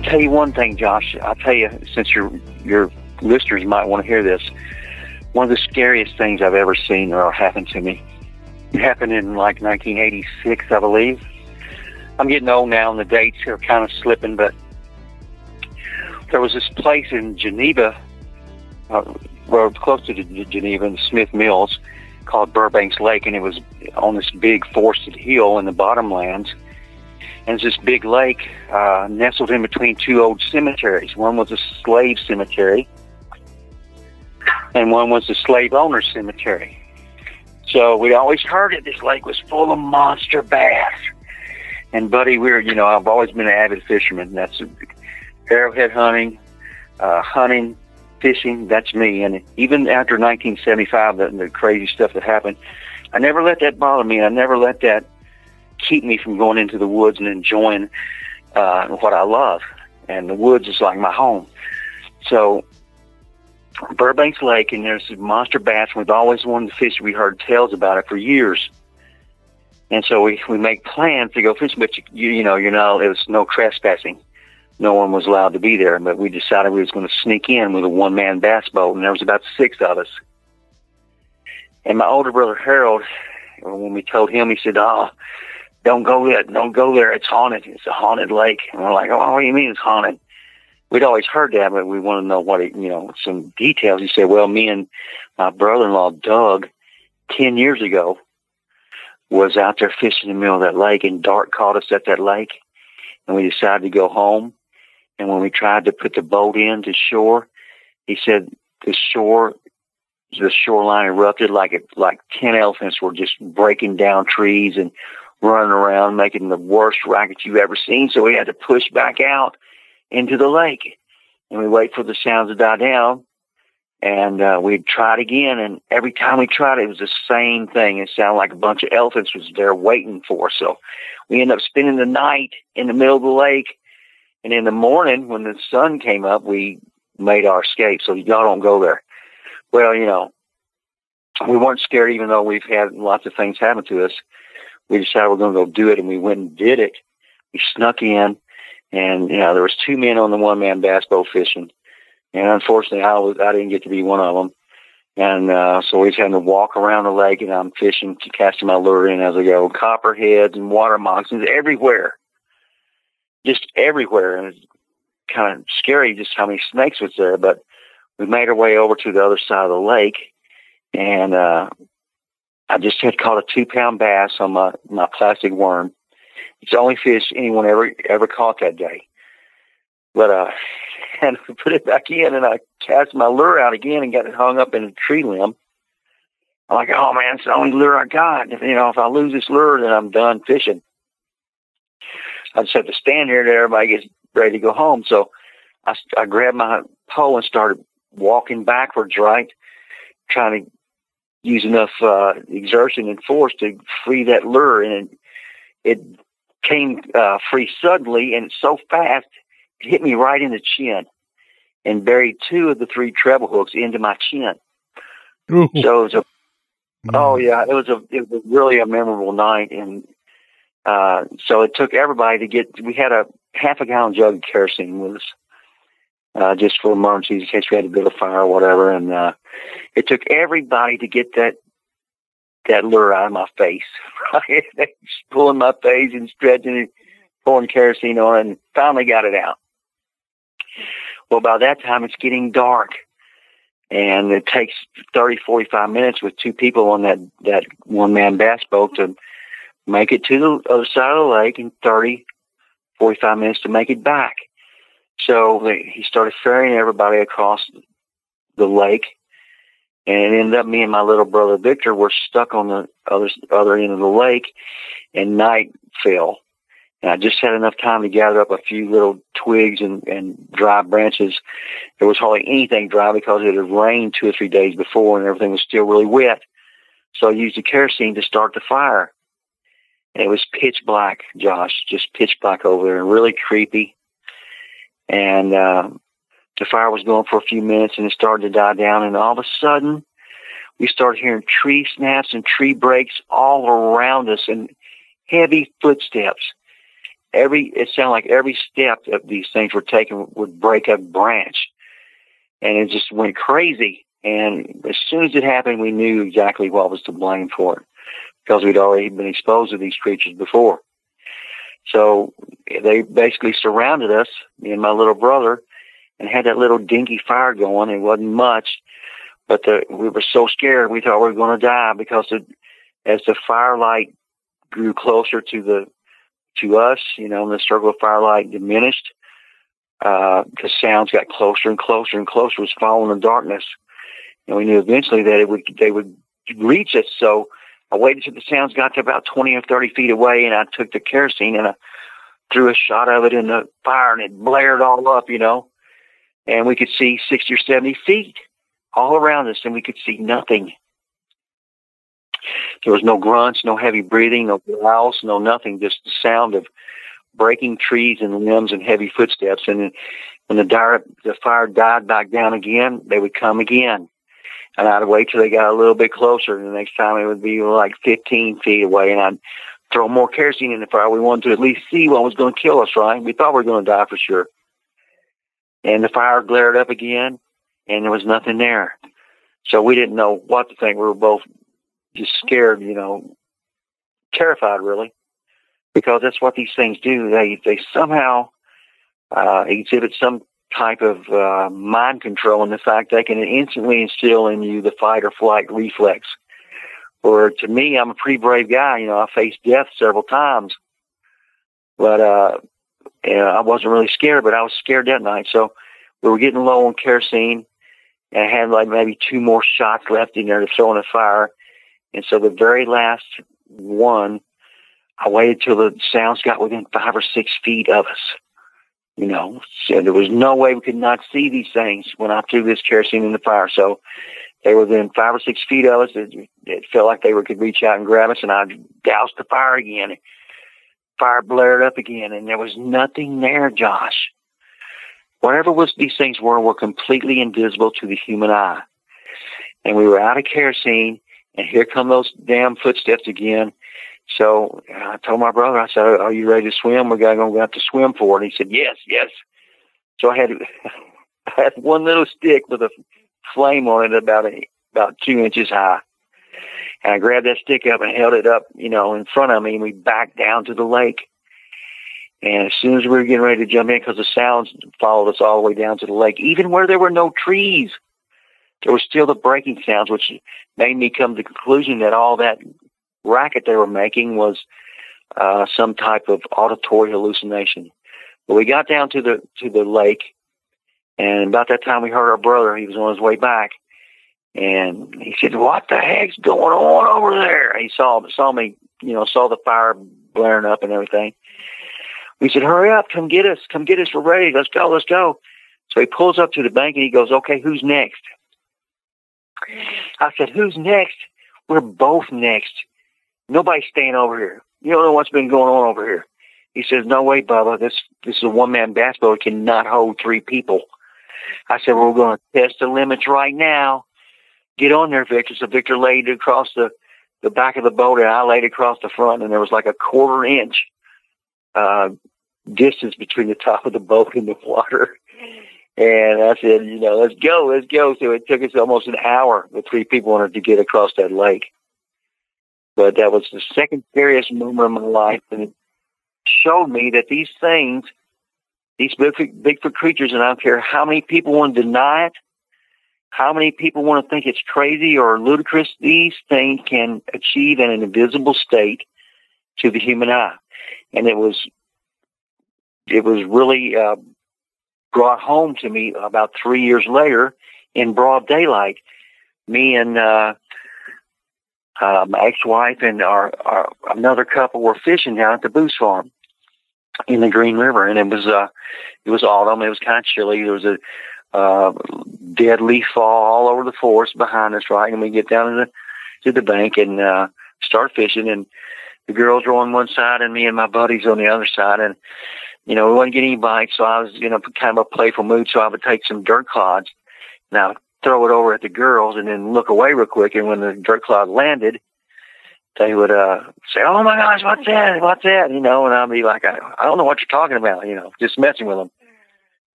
tell you one thing, Josh. I'll tell you, since your listeners might want to hear this, one of the scariest things I've ever seen or happened to me. It happened in like 1986, I believe. I'm getting old now, and the dates are kind of slipping, but there was this place in Geneva, well, close to Geneva, in the Smith Mills, called Burbanks Lake, and it was on this big forested hill in the bottomlands. And it's this big lake nestled in between two old cemeteries. One was a slave cemetery, and one was the slave owner cemetery. So we always heard it. This lake was full of monster bass. And Buddy, I've always been an avid fisherman. That's arrowhead hunting, fishing. That's me. And even after 1975, the crazy stuff that happened, I never let that bother me. I never let that keep me from going into the woods and enjoying what I love. And the woods is like my home. So Burbanks Lake, and there's monster bass. We've always wanted to fish. We heard tales about it for years. And so we make plans to go fishing, but it was no trespassing. No one was allowed to be there, but we decided we was going to sneak in with a one-man bass boat, and there was about 6 of us. And my older brother Harold, when we told him, he said, "Oh, don't go there. It's haunted. It's a haunted lake." And we're like, "Oh, what do you mean it's haunted?" We'd always heard that, but we want to know some details. He said, "Well, me and my brother-in-law, Doug, 10 years ago, was out there fishing in the middle of that lake, and dark caught us at that lake, and we decided to go home. And when we tried to put the boat in to shore," he said, the shoreline erupted like 10 elephants were just breaking down trees and running around, making the worst racket you've ever seen. So we had to push back out into the lake, and we wait for the sounds to die down. And we'd try it again, and every time we tried it was the same thing. It sounded like a bunch of elephants was there waiting for us. So we ended up spending the night in the middle of the lake, and in the morning when the sun came up, we made our escape. So y'all don't go there. Well, we weren't scared, even though we've had lots of things happen to us. We decided we're going to go do it, and we went and did it. We snuck in, and there was 2 men on the one-man bass boat fishing. And unfortunately, I didn't get to be one of them. And so we just had to walk around the lake, and I'm fishing, casting my lure in as I go. Copperheads and water moccasins everywhere. Just everywhere. And it's kind of scary just how many snakes was there. But we made our way over to the other side of the lake, and I just had caught a 2-pound bass on my plastic worm. It's the only fish anyone ever caught that day. But and we put it back in, and I cast my lure out again and got it hung up in a tree limb. I'm like, "Oh man, it's the only lure I got. If I lose this lure, then I'm done fishing. I just have to stand here till everybody gets ready to go home." So I grabbed my pole and started walking backwards, right, trying to use enough exertion and force to free that lure, and it came free suddenly, and so fast. It hit me right in the chin and buried 2 of the 3 treble hooks into my chin. Ooh. So it was really a memorable night. And so it took everybody we had a half-a-gallon jug of kerosene with us just for emergencies in case we had to build a fire or whatever. And it took everybody to get that lure out of my face. Right? Just pulling my face and stretching it, pouring kerosene on it, and finally got it out. Well, by that time, it's getting dark, and it takes 30, 45 minutes with 2 people on that one-man bass boat to make it to the other side of the lake, and 30, 45 minutes to make it back. So he started ferrying everybody across the lake, and it ended up me and my little brother Victor were stuck on the other end of the lake, and night fell. And I just had enough time to gather up a few little twigs and dry branches. There was hardly anything dry because it had rained 2 or 3 days before, and everything was still really wet. So I used the kerosene to start the fire. And it was pitch black, Josh, just pitch black over there, and really creepy. And the fire was going for a few minutes, and it started to die down. And all of a sudden, we started hearing tree snaps and tree breaks all around us, and heavy footsteps. it sounded like every step that these things were taking would break a branch. And it just went crazy. And as soon as it happened, we knew exactly what was to blame for it, because we'd already been exposed to these creatures before. So they basically surrounded us, me and my little brother, and had that little dinky fire going. It wasn't much, but we were so scared we thought we were going to die, because as the firelight grew closer to us, and the circle of firelight diminished, the sounds got closer and closer and closer. It was following the darkness. And we knew eventually that they would reach us. So I waited till the sounds got to about 20 or 30 feet away, and I took the kerosene and I threw a shot of it in the fire, and it blared all up, and we could see 60 or 70 feet all around us, and we could see nothing. There was no grunts, no heavy breathing, no growls, no nothing, just the sound of breaking trees and limbs and heavy footsteps. And when the fire died back down again, they would come again. And I'd wait till they got a little bit closer. And the next time it would be like 15 feet away. And I'd throw more kerosene in the fire. We wanted to at least see what was going to kill us, right? We thought we were going to die for sure. And the fire glared up again, and there was nothing there. So we didn't know what to think. We were both just scared, terrified, really, because that's what these things do. They somehow exhibit some type of mind control in the fact they can instantly instill in you the fight or flight reflex. Or to me, I'm a pretty brave guy. I faced death several times, but I wasn't really scared. But I was scared that night. So we were getting low on kerosene, and I had like maybe 2 more shots left in there to throw in the fire. And so the very last one, I waited till the sounds got within 5 or 6 feet of us. So there was no way we could not see these things when I threw this kerosene in the fire. So they were within 5 or 6 feet of us. It felt like they could reach out and grab us, and I doused the fire again. Fire blared up again, and there was nothing there, Josh. Whatever these things were completely invisible to the human eye. And we were out of kerosene, and here come those damn footsteps again. So I told my brother, I said, "Are you ready to swim? We're going to have to swim for it." And he said, yes. So I had one little stick with a flame on it about 2 inches high. And I grabbed that stick up and held it up, in front of me, and we backed down to the lake. And as soon as we were getting ready to jump in, because the sounds followed us all the way down to the lake, even where there were no trees, there was still the breaking sounds, which made me come to the conclusion that all that racket they were making was some type of auditory hallucination. But we got down to the lake, and about that time we heard our brother. He was on his way back, and he said, "What the heck's going on over there?" He saw me, saw the fire blaring up and everything. We said, "Hurry up, come get us, we're ready, let's go." So he pulls up to the bank, and he goes, "Okay, who's next?" I said, "Who's next? We're both next. Nobody's staying over here. You don't know what's been going on over here." He says, "No way, Bubba. This is a one-man basketball. It cannot hold 3 people." I said, "Well, we're going to test the limits right now. Get on there, Victor." So Victor laid across the back of the boat, and I laid across the front, and there was like a 1/4 inch distance between the top of the boat and the water. And I said, let's go. So it took us almost an hour with 3 people wanted to get across that lake. But that was the second scariest moment of my life, and it showed me that these things, these Bigfoot creatures, and I don't care how many people want to deny it, how many people want to think it's crazy or ludicrous, these things can achieve an invisible state to the human eye. And it was really brought home to me about 3 years later in broad daylight. Me and my ex-wife and our another couple were fishing down at the Booth Farm in the Green River, and it was autumn. It was kind of chilly. There was a dead leaf fall all over the forest behind us, right? And we get down to the bank and start fishing, and the girls were on one side and me and my buddies on the other side, and we wasn't getting any bites, so I was kind of a playful mood. So I would take some dirt clods and I would throw it over at the girls and then look away real quick. And when the dirt clod landed, they would say, "Oh my gosh, what's that? What's that?" You know, and I'd be like, I don't know what you're talking about. You know, just messing with them.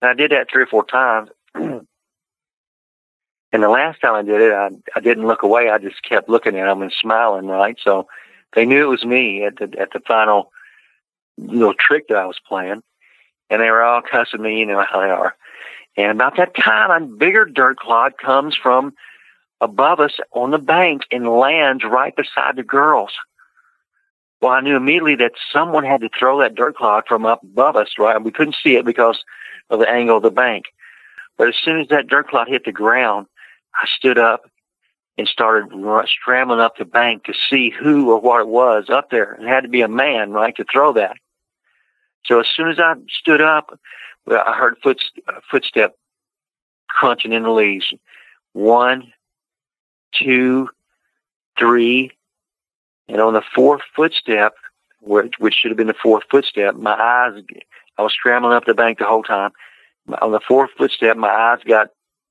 And I did that 3 or 4 times. And the last time I did it, I didn't look away. I just kept looking at them and smiling, right? So they knew it was me at the final little trick that I was playing. And they were all cussing me, you know how they are. And about that time, a bigger dirt clod comes from above us on the bank and lands right beside the girls. Well, I knew immediately that someone had to throw that dirt clod from up above us, right? We couldn't see it because of the angle of the bank. But as soon as that dirt clod hit the ground, I stood up and started scrambling up the bank to see who or what it was up there. It had to be a man, right, to throw that. So as soon as I stood up, I heard footstep crunching in the leaves. 1, 2, 3, and on the 4th footstep, which should have been the 4th footstep, I was scrambling up the bank the whole time. On the 4th footstep, my eyes got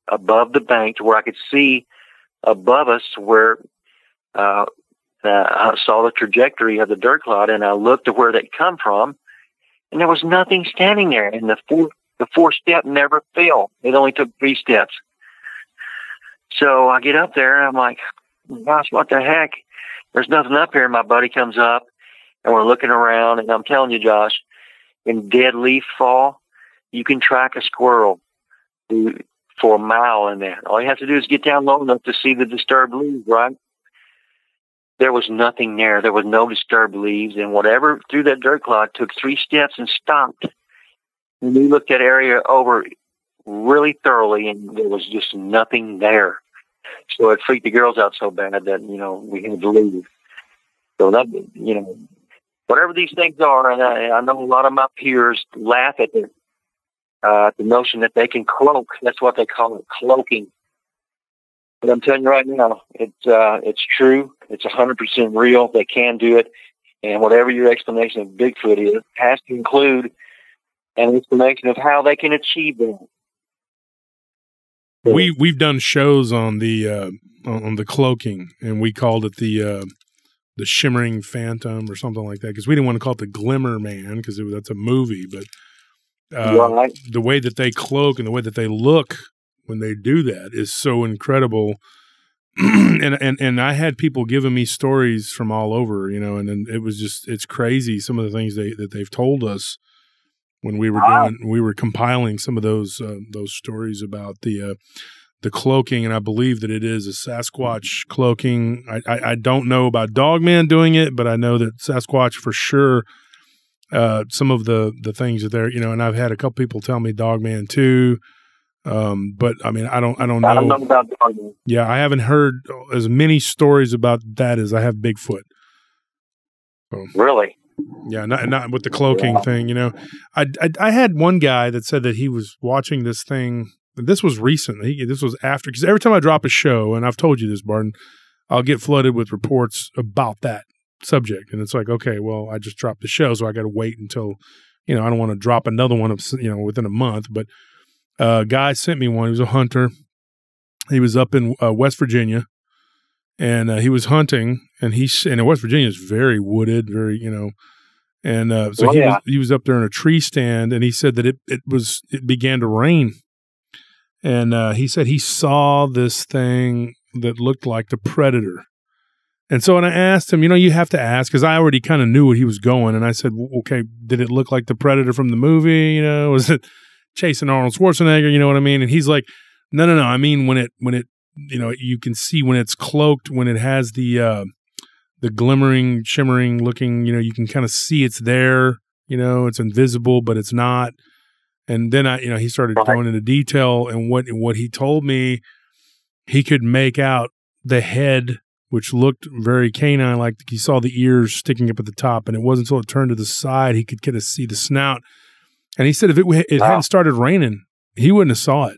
above the bank to where I could see above us where I saw the trajectory of the dirt clod, and I looked to where they'd come from, and there was nothing standing there. And the fourth step never fell. It only took 3 steps. So I get up there, and I'm like, gosh, what the heck? There's nothing up here. And my buddy comes up, and we're looking around, and I'm telling you, Josh, in dead leaf fall, you can track a squirrel for a mile in there. All you have to do is get down low enough to see the disturbed leaves, right? There was nothing there. There was no disturbed leaves. And whatever threw that dirt clod took 3 steps and stopped. And we looked that area over really thoroughly, and there was just nothing there. So it freaked the girls out so bad that, you know, we had to leave. So that, you know, whatever these things are, and I know a lot of my peers laugh at the notion that they can cloak. That's what they call it, cloaking. But I'm telling you right now, it's true. It's 100% real. They can do it. And whatever your explanation of Bigfoot is, has to include an explanation of how they can achieve that. We've done shows on the cloaking, and we called it the Shimmering Phantom or something like that, because we didn't want to call it the Glimmer Man, because that's a movie, but right. The way that they cloak and the way that they look when they do that is so incredible. and I had people giving me stories from all over, you know, and it was just, it's crazy some of the things that they've told us when we were compiling some of those stories about the cloaking, and I believe that it is a Sasquatch cloaking. I don't know about Dogman doing it, but I know that Sasquatch for sure. Some of the things that they're, you know, and I've had a couple people tell me Dogman too. But I mean, I don't know. I don't know about Dogman. Yeah, I haven't heard as many stories about that as I have Bigfoot. So, really? Yeah, not with the cloaking thing, you know. I had one guy that said that he was watching this thing. This was recent. This was after, because every time I drop a show, and I've told you this, Barton, I'll get flooded with reports about that subject, and it's like, okay, well, I just dropped the show, so I got to wait until, you know, I don't want to drop another one of, you know, within a month. But a guy sent me one. He was a hunter. He was up in West Virginia, and he was hunting, and West Virginia is very wooded, very, you know, and so he was up there in a tree stand, and he said that it began to rain, and he said he saw this thing that looked like the Predator. And so when I asked him, you know, you have to ask, because I already kind of knew where he was going, and I said, okay, did it look like the Predator from the movie? You know, was it chasing Arnold Schwarzenegger? You know what I mean? And he's like, no. I mean, when it, you know, you can see when it's cloaked, when it has the glimmering, shimmering looking, you know, you can kind of see it's there, you know, it's invisible, but it's not. And then he started going into detail, and what he told me, he could make out the head, which looked very canine, like he saw the ears sticking up at the top, and it wasn't until it turned to the side he could kind of see the snout. And he said if it hadn't started raining, he wouldn't have saw it.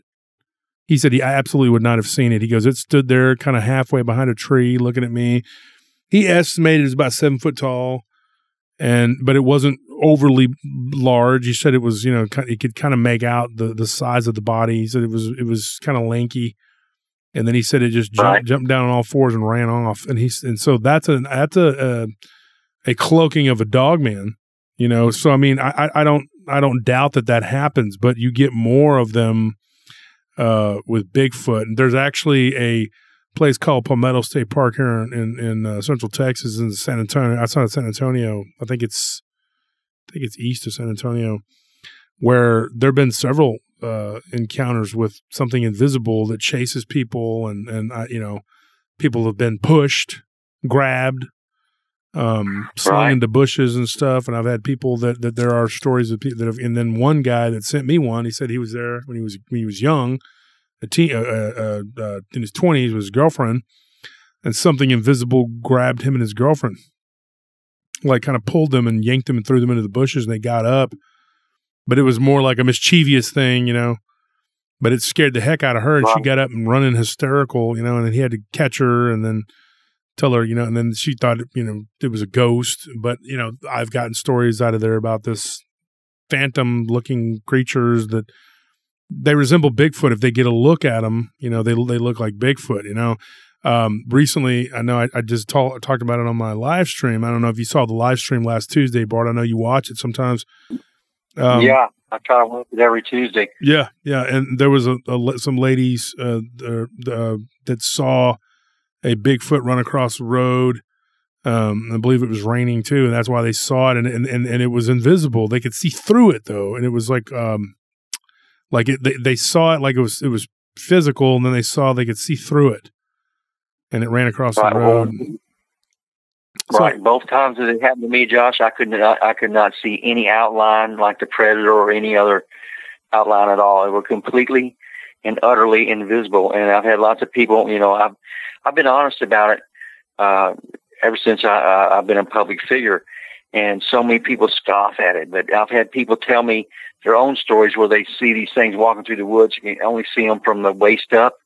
He said he absolutely would not have seen it. He goes, it stood there kind of halfway behind a tree looking at me. He estimated it was about 7 foot tall, but it wasn't overly large. He said it was, you know, he could kind of make out the size of the body. He said it was kind of lanky. And then he said it just jumped down on all fours and ran off. And so that's a cloaking of a dog man, you know? So, I mean, I don't doubt that happens, but you get more of them with Bigfoot. And there's actually a place called Palmetto State Park here in Central Texas, in San Antonio, outside of San Antonio. I think it's east of San Antonio, where there have been several encounters with something invisible that chases people, and you know, people have been pushed, grabbed, slung into bushes and stuff. And I've had people that there are stories of people that have. And then one guy that sent me one, he said he was there when he was young, in his 20s with his girlfriend, and something invisible grabbed him and his girlfriend, like kind of pulled them and yanked them and threw them into the bushes, and they got up. But it was more like a mischievous thing, you know. But it scared the heck out of her, and she got up and running hysterical, you know. And then he had to catch her and then tell her, you know. And then she thought, you know, it was a ghost. But you know, I've gotten stories out of there about this phantom-looking creatures that they resemble Bigfoot. If they get a look at them, you know, they look like Bigfoot, you know. Recently, I know I just talked about it on my live stream. I don't know if you saw the live stream last Tuesday, Bart. I know you watch it sometimes. Yeah, I try to watch it every Tuesday. Yeah, and there was some ladies that saw a Bigfoot run across the road. I believe it was raining too, and that's why they saw it. And it was invisible. They could see through it though, and it was like they saw it like it was physical, and then they could see through it, and it ran across the road. Right. Both times that it happened to me, Josh, I could not see any outline like the predator or any other outline at all. They were completely and utterly invisible. And I've had lots of people, you know, I've been honest about it ever since I've been a public figure, and so many people scoff at it. But I've had people tell me their own stories where they see these things walking through the woods. You can only see them from the waist up,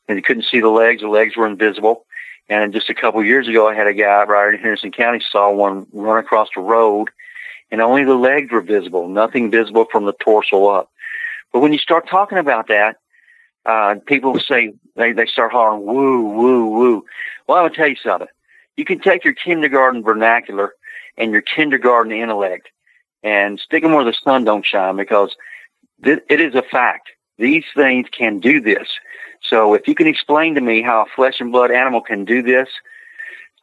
and you couldn't see the legs. The legs were invisible. And just a couple of years ago, I had a guy right in Henderson County saw one run across the road, and only the legs were visible, nothing visible from the torso up. But when you start talking about that, people say, they start hollering, woo, woo, woo. Well, I'm going to tell you something. You can take your kindergarten vernacular and your kindergarten intellect and stick them where the sun don't shine, because it is a fact. These things can do this. So if you can explain to me how a flesh and blood animal can do this,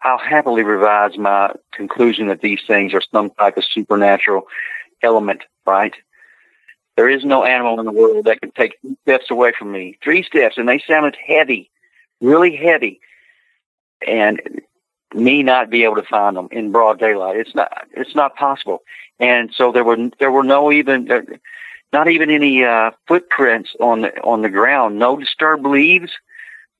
I'll happily revise my conclusion that these things are some type of supernatural element, right? There is no animal in the world that can take 3 steps away from me. 3 steps, and they sounded heavy, really heavy, and me not be able to find them in broad daylight. It's not possible. And so there were not even any footprints on the ground, no disturbed leaves,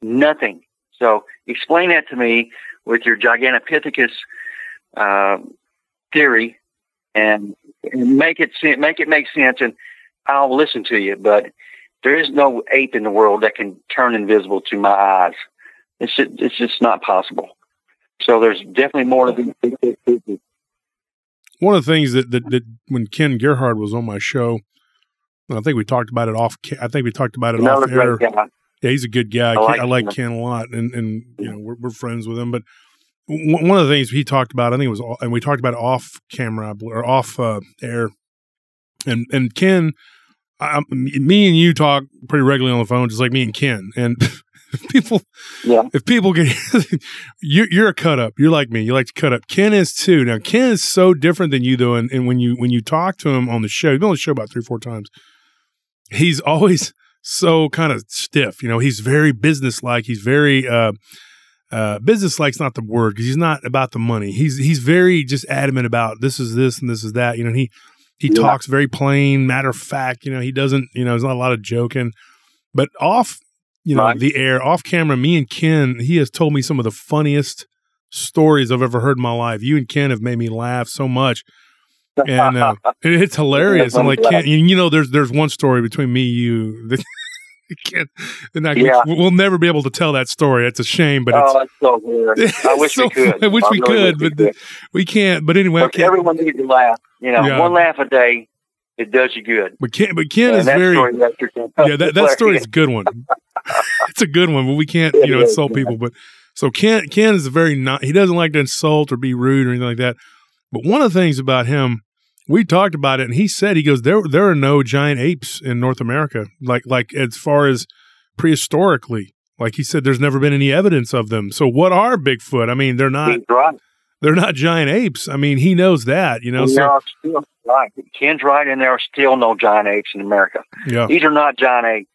nothing. So explain that to me with your Gigantopithecus theory, and make it make sense, and I'll listen to you. But there is no ape in the world that can turn invisible to my eyes. It's just not possible. So there's definitely more to be. One of the things that when Ken Gerhard was on my show, I think we talked about it off air. Yeah, he's a good guy. I like Ken a lot, and you know, we're friends with him. But one of the things he talked about, I think it was, and we talked about it off camera or off air. And Ken, me and you talk pretty regularly on the phone, just like me and Ken. And if people get, you're a cut up. You're like me. You like to cut up. Ken is too. Now Ken is so different than you though. And when you talk to him on the show, you've been on the show about 3 or 4 times. He's always so kind of stiff. You know, he's very businesslike. He's very businesslike's not the word, because he's not about the money. He's very just adamant about this is this and this is that. You know, he talks very plain, matter of fact. You know, he doesn't. You know, there's not a lot of joking. But off, you know, the air, off camera, me and Ken, he has told me some of the funniest stories I've ever heard in my life. You and Ken have made me laugh so much. And it's hilarious. I'm like, Ken, you know, there's one story between me and you that we'll never be able to tell that story. It's a shame, but it's so weird. I wish we could. I wish we could, but we can't. But anyway, everyone needs to laugh. You know, one laugh a day, it does you good. But Ken is very. That story is a good one. it's a good one, but we can't, insult people. But so Ken is he doesn't like to insult or be rude or anything like that. But one of the things about him, we talked about it, and he said, he goes, there are no giant apes in North America, like as far as prehistorically. Like he said, there's never been any evidence of them. So what are Bigfoot? I mean, they're not giant apes. I mean, he knows that, So right. Ken's right, and there are still no giant apes in America. Yeah. These are not giant apes.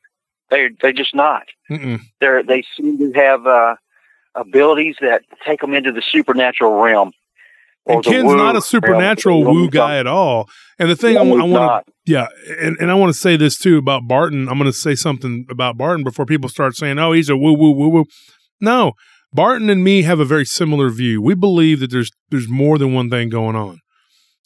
They're just not. Mm-mm. They seem to have abilities that take them into the supernatural realm. And Ken's not a supernatural woo guy at all. And the thing I want to, and I want to say this too about Barton. I'm going to say something about Barton before people start saying, "Oh, he's a woo woo woo woo." No, Barton and me have a very similar view. We believe that there's more than one thing going on,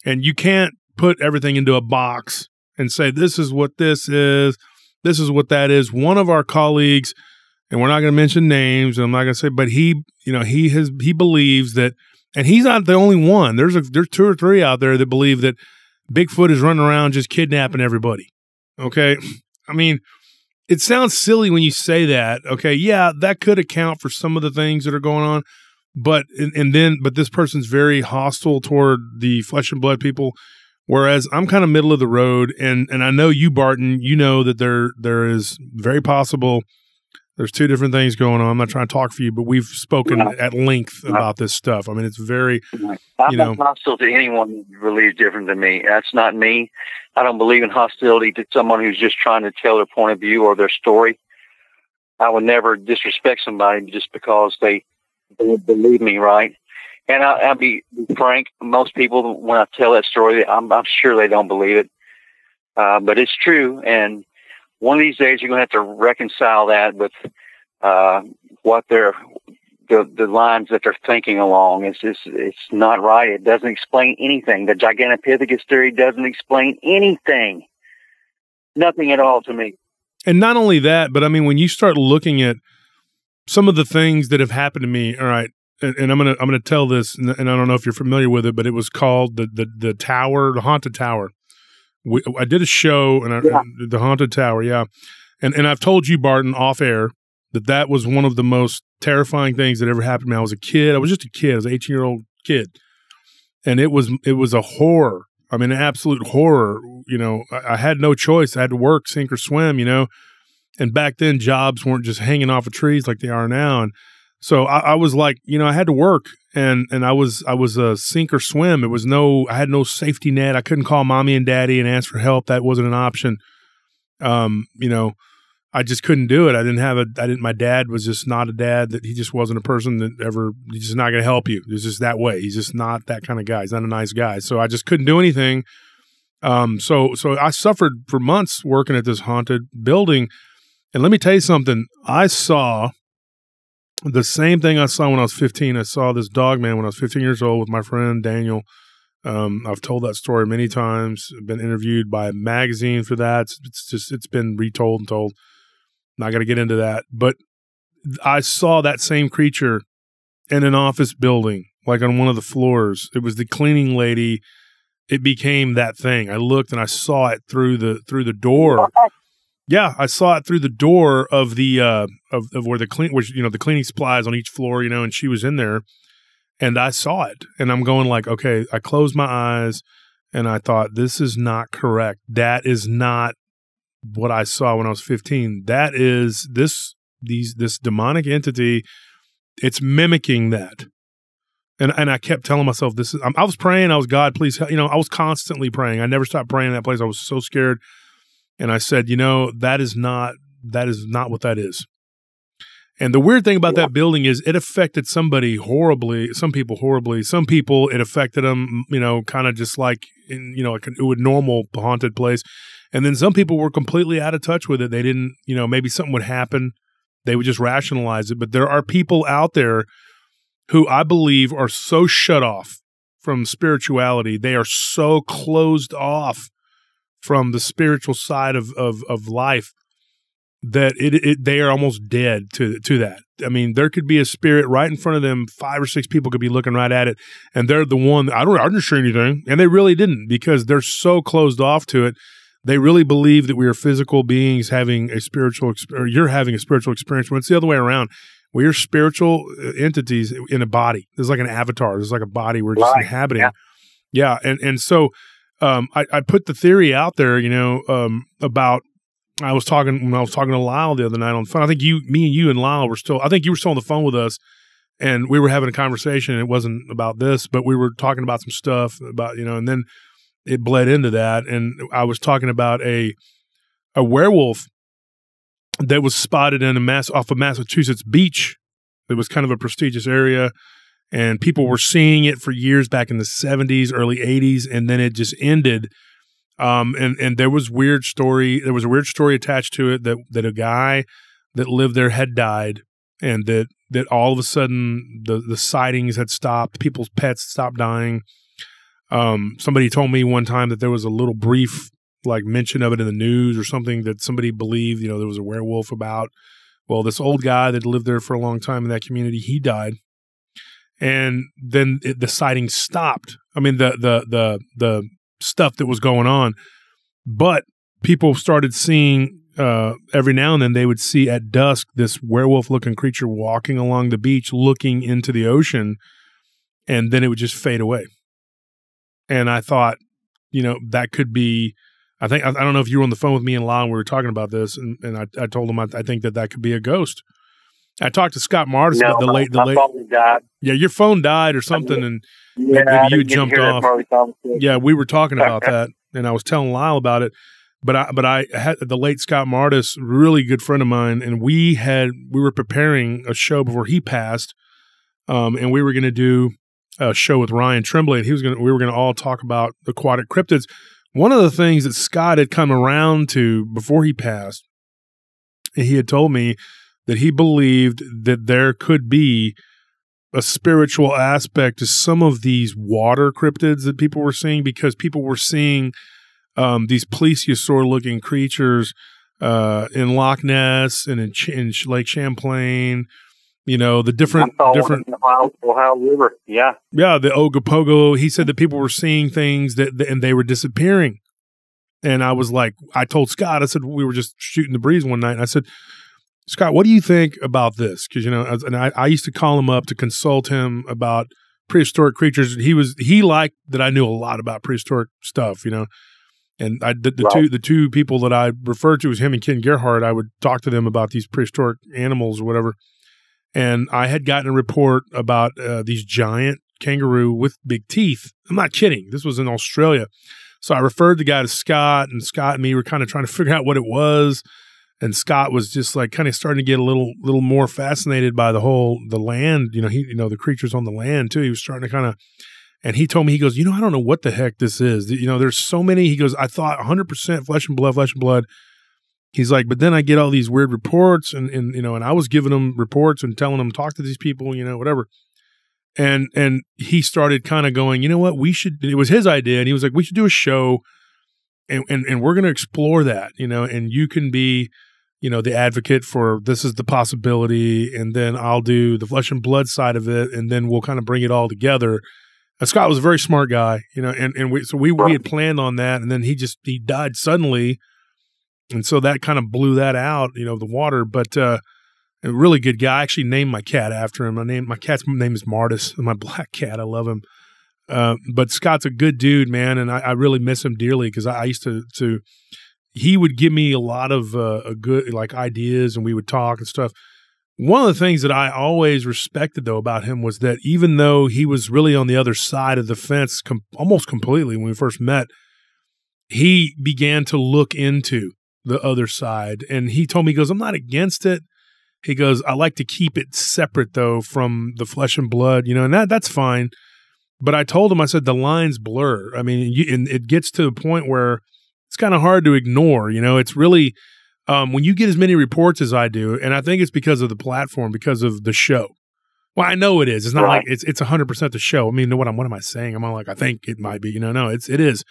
and you can't put everything into a box and say this is what this is what that is. One of our colleagues, and we're not going to mention names, and I'm not going to say, but he believes that. And he's not the only one. There's 2 or 3 out there that believe that Bigfoot is running around just kidnapping everybody. Okay? I mean, it sounds silly when you say that. Okay, yeah, that could account for some of the things that are going on, but this person's very hostile toward the flesh and blood people, whereas I'm kind of middle of the road, and I know you, Barton, you know that there is very possible. There's 2 different things going on. I'm not trying to talk for you, but we've spoken at length about this stuff. I mean, it's very, I'm not hostile to anyone who believes different than me. That's not me. I don't believe in hostility to someone who's just trying to tell their point of view or their story. I would never disrespect somebody just because they believe me, right? And I'll be frank. Most people, when I tell that story, I'm sure they don't believe it. But it's true. And one of these days, you're going to have to reconcile that with what the lines that they're thinking along. It's not right. It doesn't explain anything. The Gigantopithecus theory doesn't explain anything. Nothing at all to me. And not only that, but I mean, when you start looking at some of the things that have happened to me, all right, and I'm gonna tell this, and I don't know if you're familiar with it, but it was called the Tower, the Haunted Tower. I did a show, the Haunted Tower, yeah. And I've told you, Barton, off air, that was one of the most terrifying things that ever happened to me. I was a kid. I was just a kid. I was an 18-year-old kid. And it was a horror. I mean, an absolute horror. I had no choice. I had to work, sink or swim, And back then, jobs weren't just hanging off of trees like they are now. And so I was like, I had to work, and I was a sink or swim. I had no safety net. I couldn't call mommy and daddy and ask for help. That wasn't an option. I just couldn't do it. My dad was just not a dad. That he just wasn't a person he's just not going to help you. He's just that way. He's just not that kind of guy. He's not a nice guy. So I just couldn't do anything. So I suffered for months working at this haunted building. And let me tell you something. I saw the same thing I saw when I was 15. I saw this dog man when I was 15 years old with my friend Daniel. I've told that story many times. I've been interviewed by a magazine for that. It's been retold and told. Not going to get into that. But I saw that same creature in an office building, like on one of the floors. It was the cleaning lady. It became that thing. I looked and I saw it through the door. Yeah, I saw it through the door of the of where the cleaning supplies on each floor, and she was in there, and I saw it, and I'm going like, okay, I closed my eyes, and I thought, this is not correct. That is not what I saw when I was 15. That is this demonic entity. It's mimicking that, and I kept telling myself, this is. I was praying. I was, God, please help. I was constantly praying. I never stopped praying in that place. I was so scared. And I said, that is not what that is. And the weird thing about that building is it affected somebody horribly, some people horribly. Some people, it affected them, kind of just like in, like a normal haunted place. And then some people were completely out of touch with it. They didn't, maybe something would happen. They would just rationalize it. But there are people out there who I believe are so shut off from spirituality. They are so closed off from the spiritual side of life that they are almost dead to that. I mean, there could be a spirit right in front of them. 5 or 6 people could be looking right at it, and they're the one. I didn't say anything, and they really didn't, because they're so closed off to it they really believe that we are physical beings having a spiritual, or you're having a spiritual experience. When it's the other way around, we are spiritual entities in a body. There's like an avatar. There's like a body we're just inhabiting. Yeah. And so I put the theory out there, about, when I was talking to Lyle the other night on the phone. I think me and you and Lyle I think you were still on the phone with us, and we were having a conversation. And it wasn't about this, but we were talking about some stuff about, and then it bled into that. And I was talking about a werewolf that was spotted off of Massachusetts Beach. It was kind of a prestigious area, and people were seeing it for years back in the 70s, early 80s, and then it just ended. And there was a weird story attached to it that a guy that lived there had died, and that all of a sudden the sightings had stopped, people's pets stopped dying. Somebody told me one time that there was a little brief like mention of it in the news or something, that somebody believed, there was a werewolf about. Well, this old guy that lived there for a long time in that community, he died. And then the sightings stopped. I mean, the stuff that was going on, but people started seeing every now and then they would see at dusk this werewolf-looking creature walking along the beach, looking into the ocean, and then it would just fade away. And I thought, that could be. I don't know if you were on the phone with me and Lyle and we were talking about this, and I told him I think that could be a ghost. I talked to Scott Martis about the late. My phone died. Yeah, your phone died or something, and maybe you jumped off. Yeah, we were talking about that, and I was telling Lyle about it. But I had the late Scott Martis, really good friend of mine, and we were preparing a show before he passed, and we were going to do a show with Ryan Tremblay, and we were going to all talk about aquatic cryptids. One of the things that Scott had come around to before he passed, he had told me that he believed that there could be a spiritual aspect to some of these water cryptids that people were seeing, because people were seeing these plesiosaur-looking creatures in Loch Ness and in Lake Champlain. The different in the Ohio River. Yeah, the Ogopogo. He said that people were seeing things and they were disappearing. And I was like, I told Scott, I said, we were just shooting the breeze one night, and I said, Scott, what do you think about this? Because I used to call him up to consult him about prehistoric creatures. He liked that I knew a lot about prehistoric stuff, And the two people that I referred to as him and Ken Gerhardt, I would talk to them about these prehistoric animals or whatever. And I had gotten a report about these giant kangaroo with big teeth. I'm not kidding. This was in Australia. So I referred the guy to Scott, and Scott and me were kind of trying to figure out what it was. And Scott was just like kind of starting to get a little more fascinated by the land, the creatures on the land too. He was starting to kind of, and he told me, he goes, I don't know what the heck this is. There's so many. He goes, I thought 100% flesh and blood. He's like, but then I get all these weird reports, and I was giving him reports and telling them, talk to these people, whatever. And he started kind of going, what, it was his idea. And he was like, we should do a show and we're going to explore that, and you can be, the advocate for this is the possibility. And then I'll do the flesh and blood side of it. And then we'll kind of bring it all together. And Scott was a very smart guy, and we had planned on that. And then he died suddenly. And so that kind of blew that out, the water. But a really good guy. I actually named my cat after him. My cat's name is Martis, my black cat. I love him. But Scott's a good dude, man, and I really miss him dearly, because I used to he would give me a lot of good like ideas, and we would talk and stuff. One of the things that I always respected, though, about him was that even though he was really on the other side of the fence almost completely when we first met, he began to look into the other side. And he told me, he goes, I'm not against it. He goes, I like to keep it separate, though, from the flesh and blood, and that's fine. But I told him, I said, the lines blur. I mean, and it gets to the point where it's kind of hard to ignore. It's really when you get as many reports as I do, and I think it's because of the platform, because of the show. Well, I know it is. It's not like it's 100% the show. I mean, what am I saying? I'm like, I think it might be. No, it is.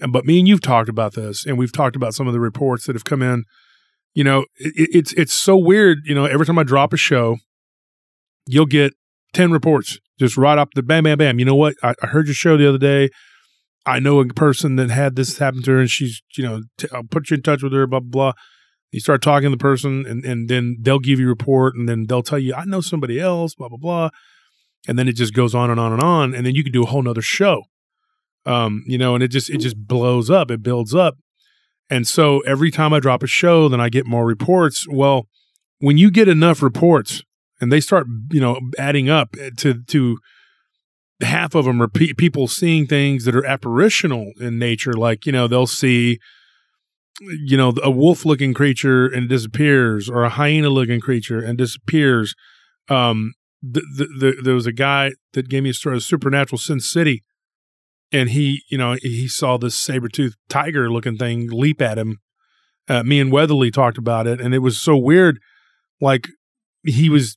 But me and you've talked about this, and we've talked about some of the reports that have come in. It's so weird. Every time I drop a show, you'll get 10 reports just right off the bam, bam, bam. You know what? I heard your show the other day. I know a person that had this happen to her, and she's, I'll put you in touch with her, blah, blah, blah. You start talking to the person, and then they'll give you a report, and then they'll tell you, I know somebody else, blah, blah, blah. And then it just goes on and on and on. And then you can do a whole nother show, and it just blows up. It builds up. And so every time I drop a show, then I get more reports. Well, when you get enough reports and they start, adding up to half of them are people seeing things that are apparitional in nature. Like, they'll see, a wolf looking creature and disappears, or a hyena looking creature and disappears. There was a guy that gave me a story of Supernatural Sin City, and he saw this saber-toothed tiger looking thing leap at him. Me and Weatherly talked about it, and it was so weird. Like, he was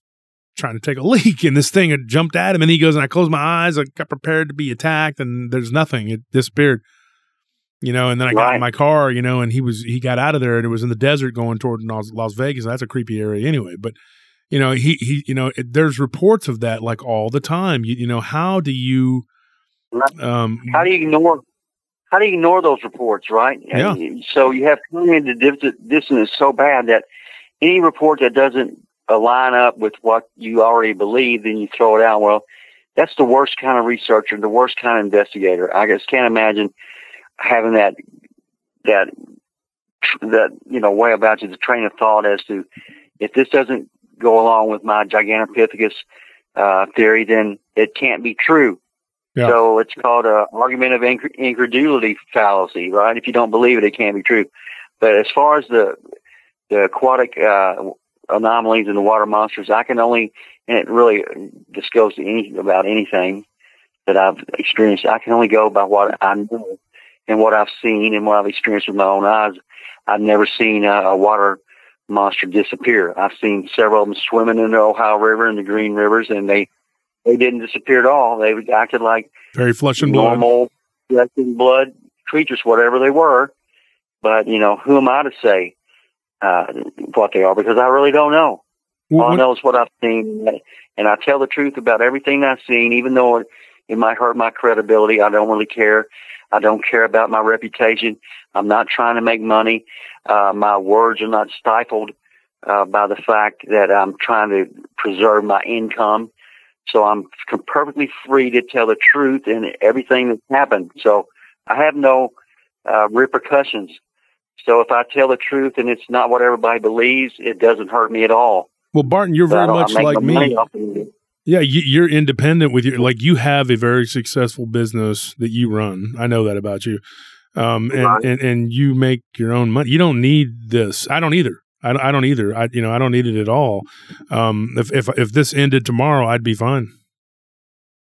trying to take a leak, and this thing had jumped at him, and he goes, and I closed my eyes, I got prepared to be attacked, and there's nothing. It disappeared. And then I got in my car, and he got out of there, and it was in the desert going toward Las Vegas. That's a creepy area anyway, but there's reports of that like all the time. How do you ignore those reports, right? Yeah. So you have cognitive dissonance so bad that any report that doesn't line up with what you already believe, then you throw it out. Well, that's the worst kind of researcher, the worst kind of investigator. I just can't imagine having that way about you, the train of thought as to, if this doesn't go along with my Gigantopithecus theory, then it can't be true. Yeah. So it's called an argument of incredulity fallacy, right? If you don't believe it, it can't be true. But as far as the aquatic anomalies and the water monsters, I can only, and it really just goes to about anything that I've experienced, I can only go by what I know and what I've seen and what I've experienced with my own eyes. I've never seen a water monster disappear. I've seen several of them swimming in the Ohio River and the Green Rivers, and they didn't disappear at all. They acted like very flesh and blood, normal flesh and blood creatures, whatever they were. But who am I to say what they are? Because I really don't know. All I know is what I've seen, and I tell the truth about everything I've seen, even though it might hurt my credibility. I don't really care. I don't care about my reputation. I'm not trying to make money. My words are not stifled by the fact that I'm trying to preserve my income. So I'm perfectly free to tell the truth in everything that's happened. So I have no repercussions. So if I tell the truth and it's not what everybody believes, it doesn't hurt me at all. Well, Barton, you're very much like me. Yeah, you're independent with you have a very successful business that you run. I know that about you. And you make your own money. You don't need this. I don't either. I don't either. I don't need it at all. If this ended tomorrow, I'd be fine.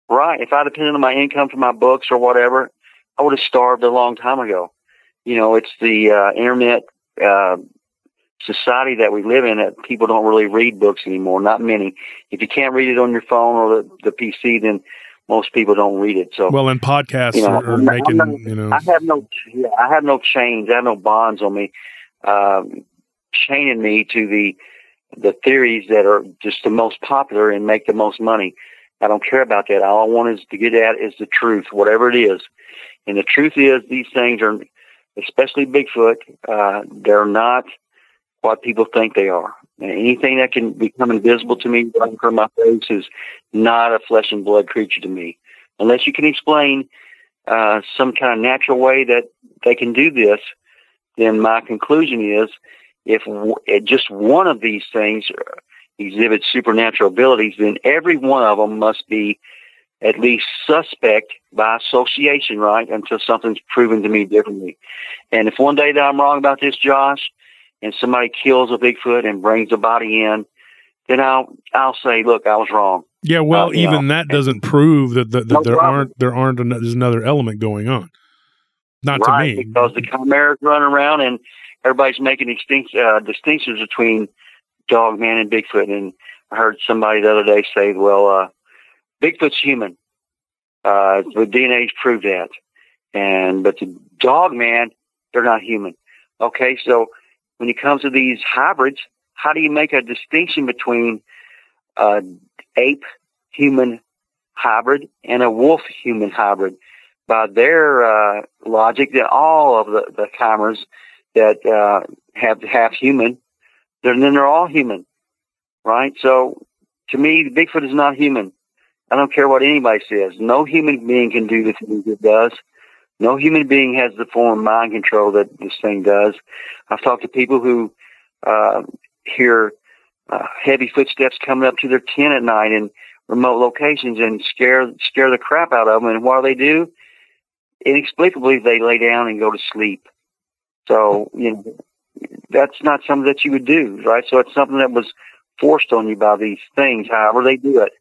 Right. If I depended on my income from my books or whatever, I would have starved a long time ago. It's the internet society that we live in that people don't really read books anymore. Not many. If you can't read it on your phone or the PC, then most people don't read it. So and podcasts are making. I have no chains. I have no bonds on me, chaining me to the theories that are just the most popular and make the most money. I don't care about that. All I want is to get at is the truth, whatever it is. And the truth is, these things are, especially Bigfoot, they're not what people think they are. And anything that can become invisible to me right in front of my face is not a flesh and blood creature to me. Unless you can explain some kind of natural way that they can do this, then my conclusion is if just one of these things exhibits supernatural abilities, then every one of them must be at least suspect by association, right, until something's proven to me differently. And if one day that I'm wrong about this, Josh, and somebody kills a Bigfoot and brings the body in, then I'll say, look, I was wrong. Yeah, well, even that doesn't prove that there's another element going on. Not to me, because the chimeras running around and everybody's making distinctions between Dogman and Bigfoot. And I heard somebody the other day say, well, Bigfoot's human. The DNA's proved that. But the Dogman, they're not human. Okay, so when it comes to these hybrids, how do you make a distinction between ape-human hybrid and a wolf-human hybrid? by their logic, that all of the cameras that have half human, then they're all human, right? So to me, Bigfoot is not human. I don't care what anybody says. No human being can do the things it does. No human being has the form of mind control that this thing does. I've talked to people who hear heavy footsteps coming up to their tent at night in remote locations and scare the crap out of them. And what do? Inexplicably, they lay down and go to sleep. So, that's not something that you would do, right? So it's something that was forced on you by these things, however they do it.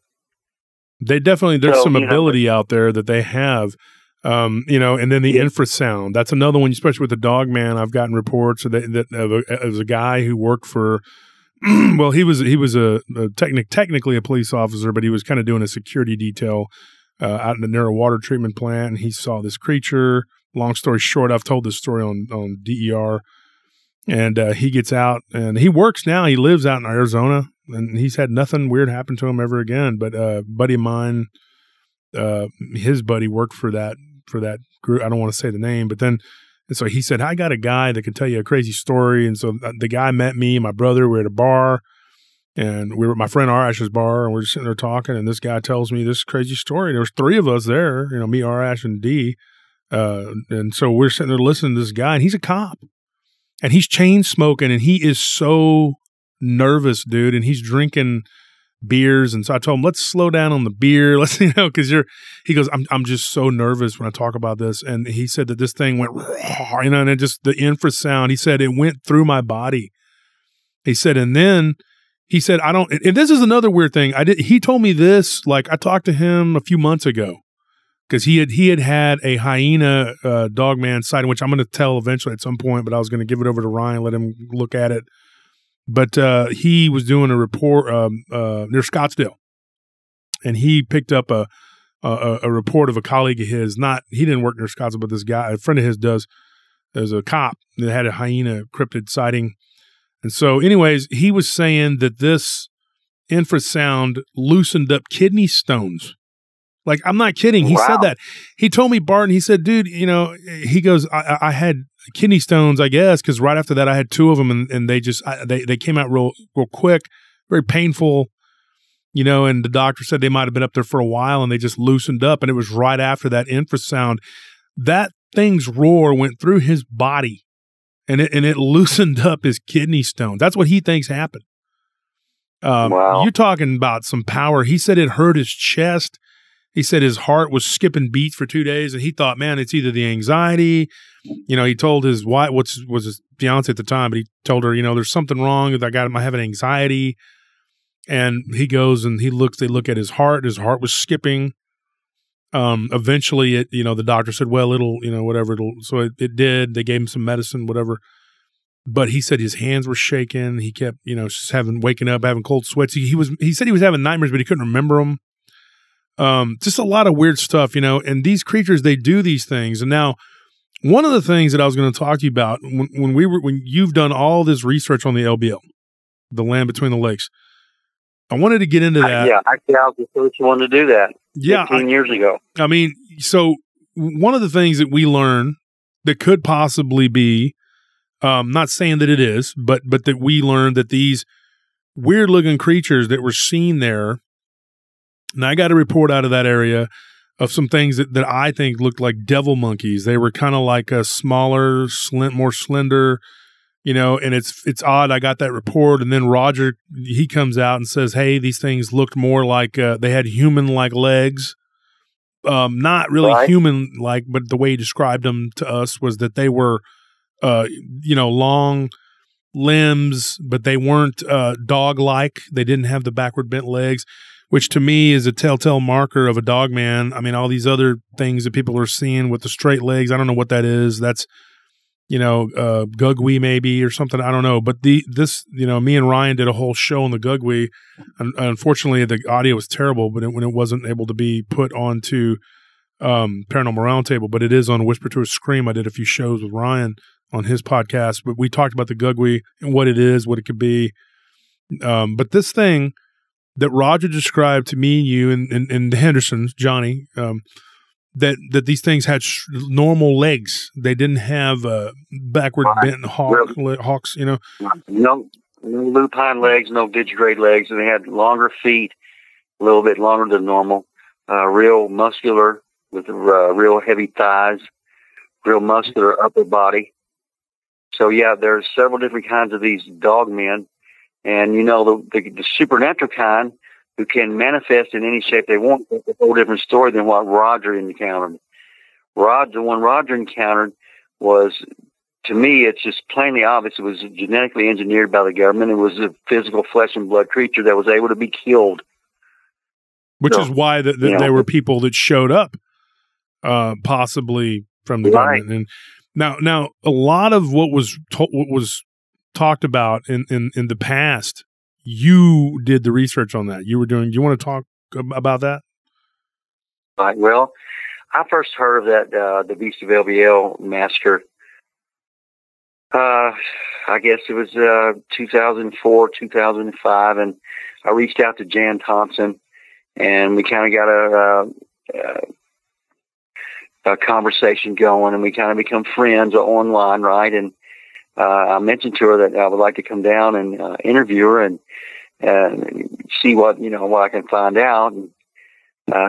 They definitely, there's some ability out there that they have, and then the infrasound. That's another one, especially with the Dog Man. I've gotten reports of a guy who worked for, well, he was technically a police officer, but he was kind of doing a security detail out near a water treatment plant, and he saw this creature. Long story short, I've told this story on DER, and he gets out, and he works now. He lives out in Arizona, and he's had nothing weird happen to him ever again. But a buddy of mine, his buddy worked for that group. I don't want to say the name, but then, and so he said, I got a guy that can tell you a crazy story. And so the guy met me and my brother. We were at a bar, and we were at my friend Arash's bar, and we're just sitting there talking, and this guy tells me this crazy story. There was 3 of us there, me, Arash, and D. And so we're sitting there listening to this guy, and he's a cop, and he's chain smoking, and he is so nervous, dude, and he's drinking beers. And so I told him, let's slow down on the beer. Let's, because he goes, I'm just so nervous when I talk about this. And he said that this thing went, and it just, the infrasound, he said it went through my body. He said, and then he said, and this is another weird thing. He told me this, like I talked to him a few months ago, because he had a hyena Dogman sighting, which I'm going to tell eventually at some point, but I was going to give it over to Ryan, let him look at it. But he was doing a report near Scottsdale, and he picked up a report of a colleague of his. He didn't work near Scottsdale, but this guy, a friend of his, does. There's a cop that had a hyena cryptid sighting, and so, anyways, he was saying that this infrasound loosened up kidney stones. Like, I'm not kidding. He said that. He told me, Barton, he said, dude, he goes, I had kidney stones, I guess, because right after that I had 2 of them, and they just, they came out real quick, very painful, and the doctor said they might have been up there for a while, and they just loosened up, and it was right after that infrasound. That thing's roar went through his body, and it loosened up his kidney stones. That's what he thinks happened. Wow. You're talking about some power. He said it hurt his chest. He said his heart was skipping beats for 2 days, and he thought, man, it's either the anxiety. He told his wife, was his fiance at the time, but he told her, there's something wrong. I'm having anxiety. And he goes and they look at his heart. His heart was skipping. Eventually, the doctor said, well, it'll, whatever. So it did. They gave him some medicine, whatever. But he said his hands were shaking. He kept, just waking up, having cold sweats. He said he was having nightmares, but he couldn't remember them. Just a lot of weird stuff, and these creatures, they do these things. And now, one of the things that I was going to talk to you about when you've done all this research on the LBL, the land between the lakes, I wanted to get into that. Yeah, actually, I was the first one to do that. Yeah, 15 years ago. I mean, so one of the things that we learn that could possibly be, not saying that it is, but that we learned that these weird looking creatures that were seen there. And I got a report out of that area of some things that I think looked like devil monkeys. They were kind of like a smaller, more slender, and it's odd. I got that report, and then Roger, he comes out and says, hey, these things looked more like they had human-like legs. Not really human-like, but the way he described them to us was that they were, long limbs, but they weren't dog-like. They didn't have the backward bent legs, which to me is a telltale marker of a dog man. I mean, all these other things that people are seeing with the straight legs, I don't know what that is. That's, Gugwe maybe or something. I don't know. But me and Ryan did a whole show on the Gugwe. Unfortunately, the audio was terrible, but when it wasn't able to be put onto Paranormal Roundtable, but it is on Whisper to a Scream. I did a few shows with Ryan on his podcast, but we talked about the Gugwe and what it is, what it could be. But this thing that Roger described to me and you and the Hendersons, Johnny, that these things had normal legs. They didn't have backward bent hawks, you know. No lupine legs, no digigrade legs, and they had longer feet, a little bit longer than normal. Real muscular with real heavy thighs, real muscular upper body. So yeah, there's several different kinds of these dog men, and you know the supernatural kind who can manifest in any shape they want. It's a whole different story than what Roger encountered. The one Roger encountered was, to me, it's just plainly obvious. It was genetically engineered by the government. It was a physical flesh and blood creature that was able to be killed. Which is why there were people that showed up, possibly from the government. And now a lot of what was talked about in the past, you did the research on that. You were doing. Do you want to talk about that? Right. Well, I first heard of that the Beast of LBL massacre. I guess it was 2004, 2005, and I reached out to Jan Thompson, and we kind of got a conversation going, and we kind of become friends online, right? And I mentioned to her that I would like to come down and interview her and see what I can find out. And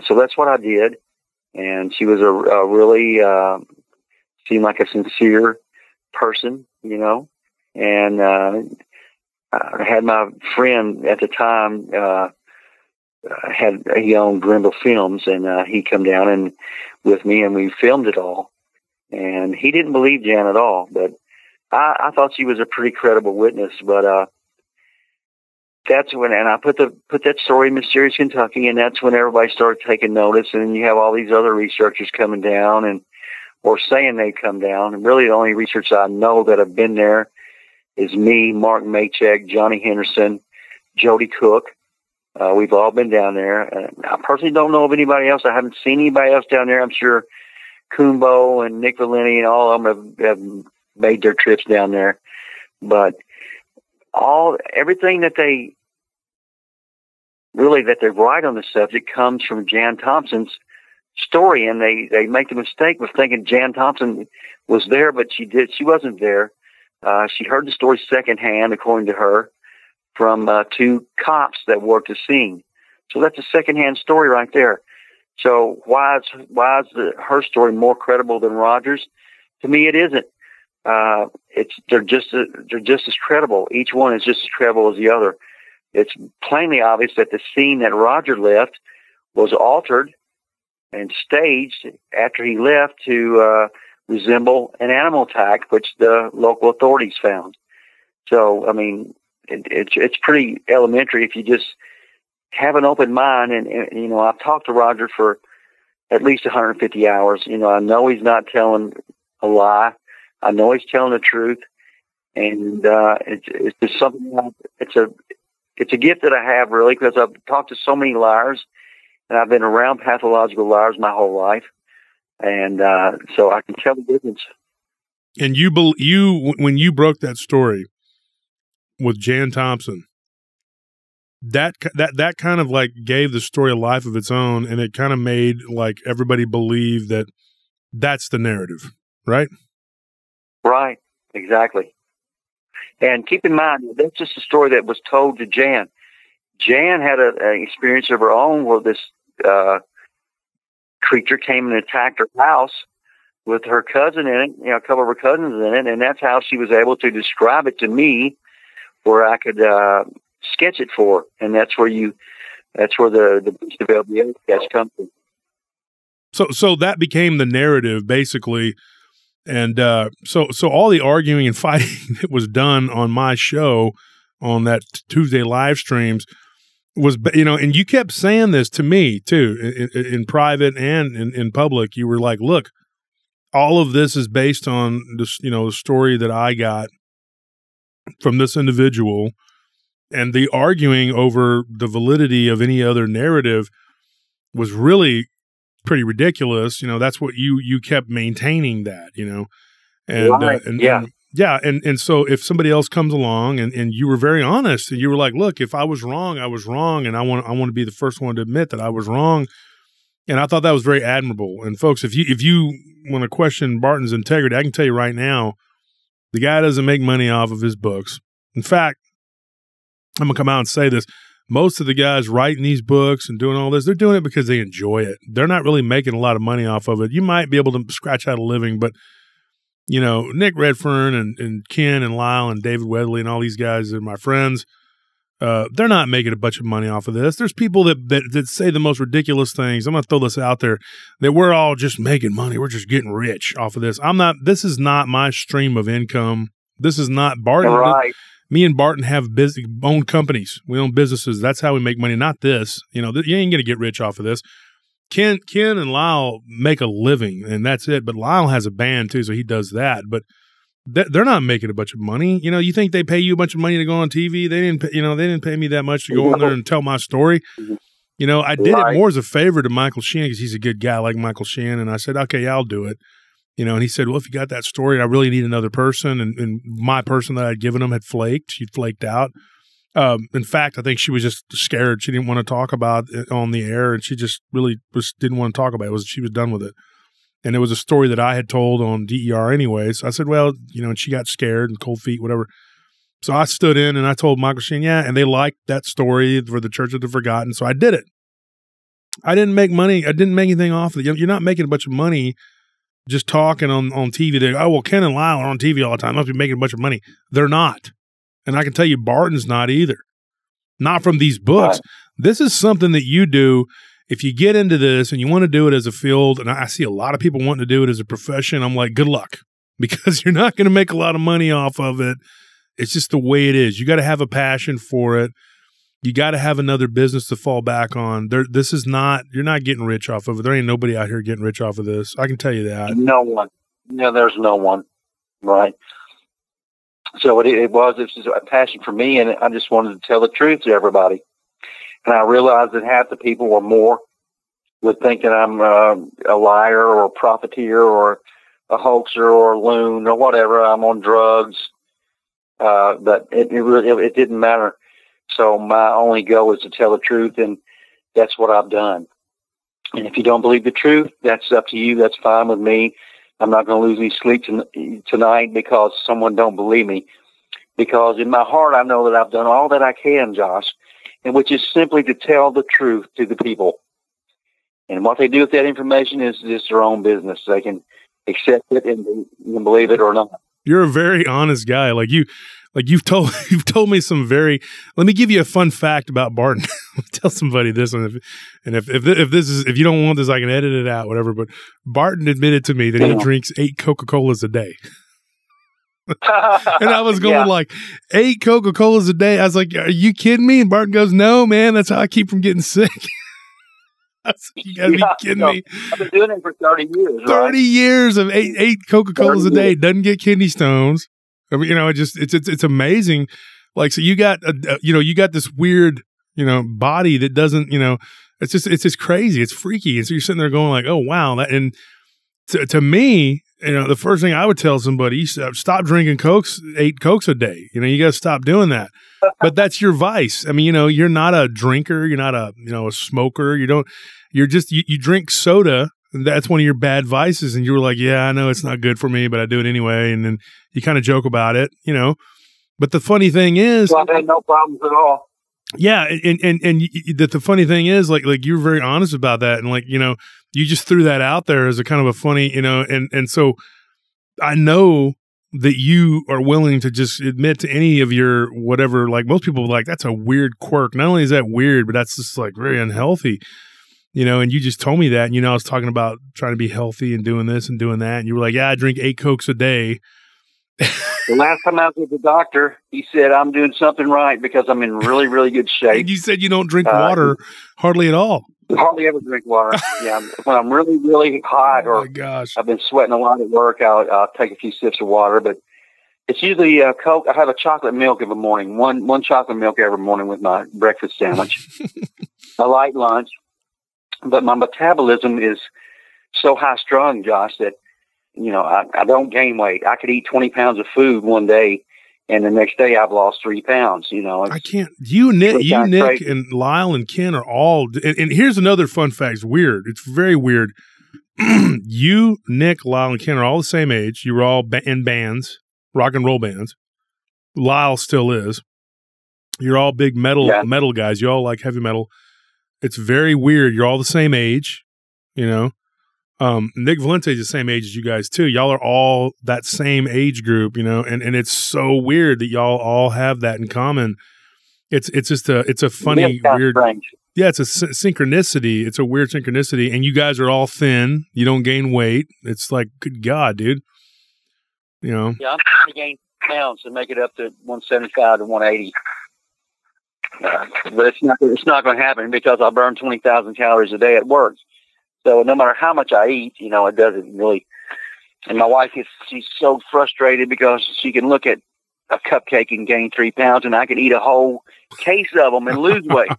so that's what I did. And she was a really seemed like a sincere person, And I had my friend at the time he owned Grindle Films, and he come down and with me, and we filmed it all. And he didn't believe Jan at all, but I thought she was a pretty credible witness. But that's when, and I put that story in Mysterious Kentucky, and that's when everybody started taking notice. And you have all these other researchers coming down or saying they come down. And really, the only researchers I know that have been there is me, Mark Maychek, Johnny Henderson, Jody Cook. We've all been down there. I personally don't know of anybody else. I haven't seen anybody else down there. I'm sure Kumbo and Nick Valenti and all of them have made their trips down there. But everything that they write on the subject comes from Jan Thompson's story, and they make the mistake of thinking Jan Thompson was there, but she wasn't there. She heard the story secondhand, according to her, from two cops that worked the scene. So that's a secondhand story right there. So why is her story more credible than Roger's? To me, it isn't. They're just as credible. Each one is just as credible as the other. It's plainly obvious that the scene that Roger left was altered and staged after he left to resemble an animal attack, which the local authorities found. So, I mean, it's pretty elementary if you just have an open mind. And I've talked to Roger for at least 150 hours. I know he's not telling a lie. I know he's telling the truth. And it's just something, it's a gift that I have, really, because I've talked to so many liars, and I've been around pathological liars my whole life. And so I can tell the difference. And when you broke that story with Jan Thompson, that kind of like gave the story a life of its own, and it kind of made like everybody believe that that's the narrative, right? Right, exactly. And keep in mind, that's just a story that was told to Jan. Jan had an experience of her own where this creature came and attacked her house with her cousin in it, a couple of her cousins in it, and that's how she was able to describe it to me, where I could sketch it for her. And that's where the Beast of LBL sketch comes from. So that became the narrative, basically. And so all the arguing and fighting that was done on my show on that Tuesday live streams was, and you kept saying this to me too, in private and in public. You were like, look, all of this is based on this, the story that I got from this individual, and the arguing over the validity of any other narrative was really pretty ridiculous. That's what you kept maintaining that, and, right. And so if somebody else comes along and you were very honest and you were like, look, if I was wrong, I was wrong. And I want to be the first one to admit that I was wrong. And I thought that was very admirable. And folks, if you want to question Barton's integrity, I can tell you right now, the guy doesn't make money off of his books. In fact, I'm going to come out and say this. Most of the guys writing these books and doing all this, they're doing it because they enjoy it. They're not really making a lot of money off of it. You might be able to scratch out a living, but, you know, Nick Redfern and Ken and Lyle and David Wedley and all these guys are my friends. They're not making a bunch of money off of this. There's people that say the most ridiculous things. I'm going to throw this out there, that we're all just making money. We're just getting rich off of this. This is not my stream of income. This is not Barton. Right. Me and Barton have own companies. We own businesses. That's how we make money. Not this. You know, you ain't going to get rich off of this. Ken and Lyle make a living, and that's it. But Lyle has a band too, so he does that. But they're not making a bunch of money. You know, you think they pay you a bunch of money to go on TV? They didn't pay me that much to go on there and tell my story. You know, I did it more as a favor to Michael Sheehan because he's a good guy like Michael Sheehan. And I said, okay, yeah, I'll do it. You know, and he said, well, if you got that story, I really need another person. And my person that I'd given him had flaked. She'd flaked out. In fact, I think she was just scared. She didn't want to talk about it on the air, and she just really didn't want to talk about it. She was done with it. And it was a story that I had told on DER anyway. So I said, well, you know, and she got scared and cold feet, whatever. So I stood in and I told Michael Sheehan, yeah, and they liked that story for the Church of the Forgotten. So I did it. I didn't make money. I didn't make anything off of it. You're not making a bunch of money just talking on TV. They go, oh, well, Ken and Lyle are on TV all the time. Must be making a bunch of money. They're not. And I can tell you Barton's not either. Not from these books. Right. This is something that you do if you get into this and you want to do it as a field. And I see a lot of people wanting to do it as a profession. I'm like, good luck, because you're not going to make a lot of money off of it. It's just the way it is. You got to have a passion for it. You got to have another business to fall back on. You're not getting rich off of it. There ain't nobody out here getting rich off of this. I can tell you that. No one. No, there's no one. Right. So it was a passion for me, and I just wanted to tell the truth to everybody. And I realized that half the people would think that I'm a liar or a profiteer or a hoaxer or a loon or whatever. I'm on drugs. But it didn't matter. So my only goal is to tell the truth, and that's what I've done. And if you don't believe the truth, that's up to you. That's fine with me. I'm not going to lose any sleep tonight because someone don't believe me. Because in my heart, I know that I've done all that I can, Josh, and which is simply to tell the truth to the people. And what they do with that information is just their own business. They can accept it and believe it or not. You're a very honest guy. You've told me some very. Let me give you a fun fact about Barton. Tell somebody this one, and if you don't want this, I can edit it out, whatever. But Barton admitted to me that he drinks 8 Coca-Colas a day. And I was going like 8 Coca-Colas a day. I was like, "Are you kidding me?" And Barton goes, "No, man. That's how I keep from getting sick." I was like, you gotta be kidding me. I've been doing it for 30 years. 30 years of eight Coca-Colas a day. Doesn't get kidney stones. I mean, you know, it's amazing. Like, so you got you got this weird, body that doesn't, it's just crazy. It's freaky. And so you're sitting there going like, oh wow. And to me, the first thing I would tell somebody, stop drinking 8 Cokes a day. You got to stop doing that. But that's your vice. I mean, you're not a drinker. You're not a smoker. You drink soda. And that's one of your bad vices. And you were like, yeah, I know it's not good for me, but I do it anyway. And then you kind of joke about it, But the funny thing is, well, I had no problems at all. Yeah, and the funny thing is, like you're very honest about that, and you just threw that out there as a kind of a funny, and so I know that you are willing to just admit to any of your whatever. Like most people, like that's a weird quirk. Not only is that weird, but that's just like very unhealthy. And you just told me that, and I was talking about trying to be healthy and doing this and doing that, and you were like, yeah, I drink 8 Cokes a day. The last time I was with the doctor, he said, I'm doing something right because I'm in really, really good shape. And you said you don't drink water hardly at all. Hardly ever drink water. Yeah. When I'm really, really hot or I've been sweating a lot at work, I'll take a few sips of water, but it's usually Coke. I have a chocolate milk every morning, one chocolate milk every morning with my breakfast sandwich, a light lunch. But my metabolism is so high strung, Josh, that, I don't gain weight. I could eat 20 pounds of food one day And the next day I've lost 3 pounds, you know. I can't, Nick and Lyle and Ken are all, and here's another fun fact. It's weird. It's very weird. You, Nick, Lyle, and Ken are all the same age. You were all in bands, rock and roll bands. Lyle still is. You're all big metal guys. You all like heavy metal. It's very weird. You're all the same age, you know. Nick Valente is the same age as you guys too. Y'all are all that same age group, you know, and it's so weird that y'all all have that in common. It's just a funny, weird, yeah, it's a synchronicity. It's a weird synchronicity. And you guys are all thin. You don't gain weight. It's like, good God, dude. You know? Yeah, I'm trying to gain pounds to make it up to 175 to 180. But it's not going to happen because I burn 20,000 calories a day at work. So no matter how much I eat, you know, it doesn't really. And my wife she's so frustrated because she can look at a cupcake and gain 3 pounds, and I can eat a whole case of them and lose weight.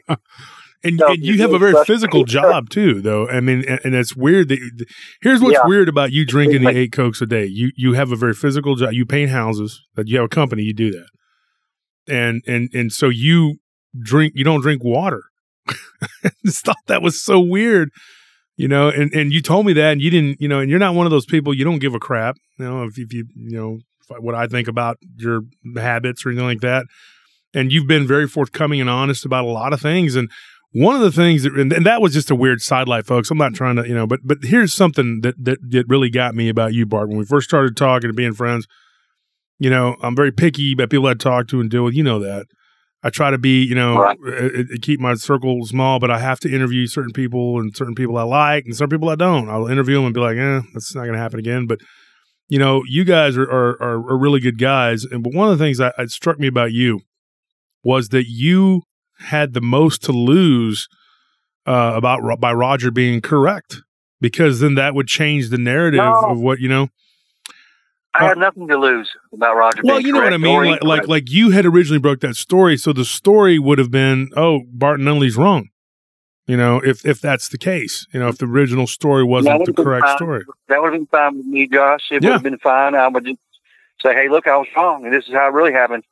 And you have a very physical job too, though. I mean, and it's weird that here's what's weird about you drinking the 8 Cokes a day. You have a very physical job. You paint houses. That you have a company. You do that, and so you don't drink water. I just thought that was so weird. You know, and you told me that, and you didn't, you know, and you're not one of those people, you don't give a crap, you know, if you know, what I think about your habits or anything like that. And you've been very forthcoming and honest about a lot of things. And one of the things and that was just a weird sidelight, folks. I'm not trying to, you know, but here's something that really got me about you, Bart. When we first started talking and being friends, you know, I'm very picky about people I talk to and deal with, you know that. I try to be, you know, keep my circle small, but I have to interview certain people and certain people I like and some people I don't. I'll interview them and be like, that's not going to happen again. But, you know, you guys are really good guys. But one of the things that struck me about you was that you had the most to lose by Roger being correct, because then that would change the narrative of what, you know. I had nothing to lose about Roger. Well, you know what I mean? Like you had originally broke that story, so the story would have been, Bart Nunnally's wrong. You know, if that's the case, you know, if the original story wasn't the correct story. That would have been fine with me, Josh. It would have been fine. I would just say, hey, look, I was wrong, and this is how it really happened,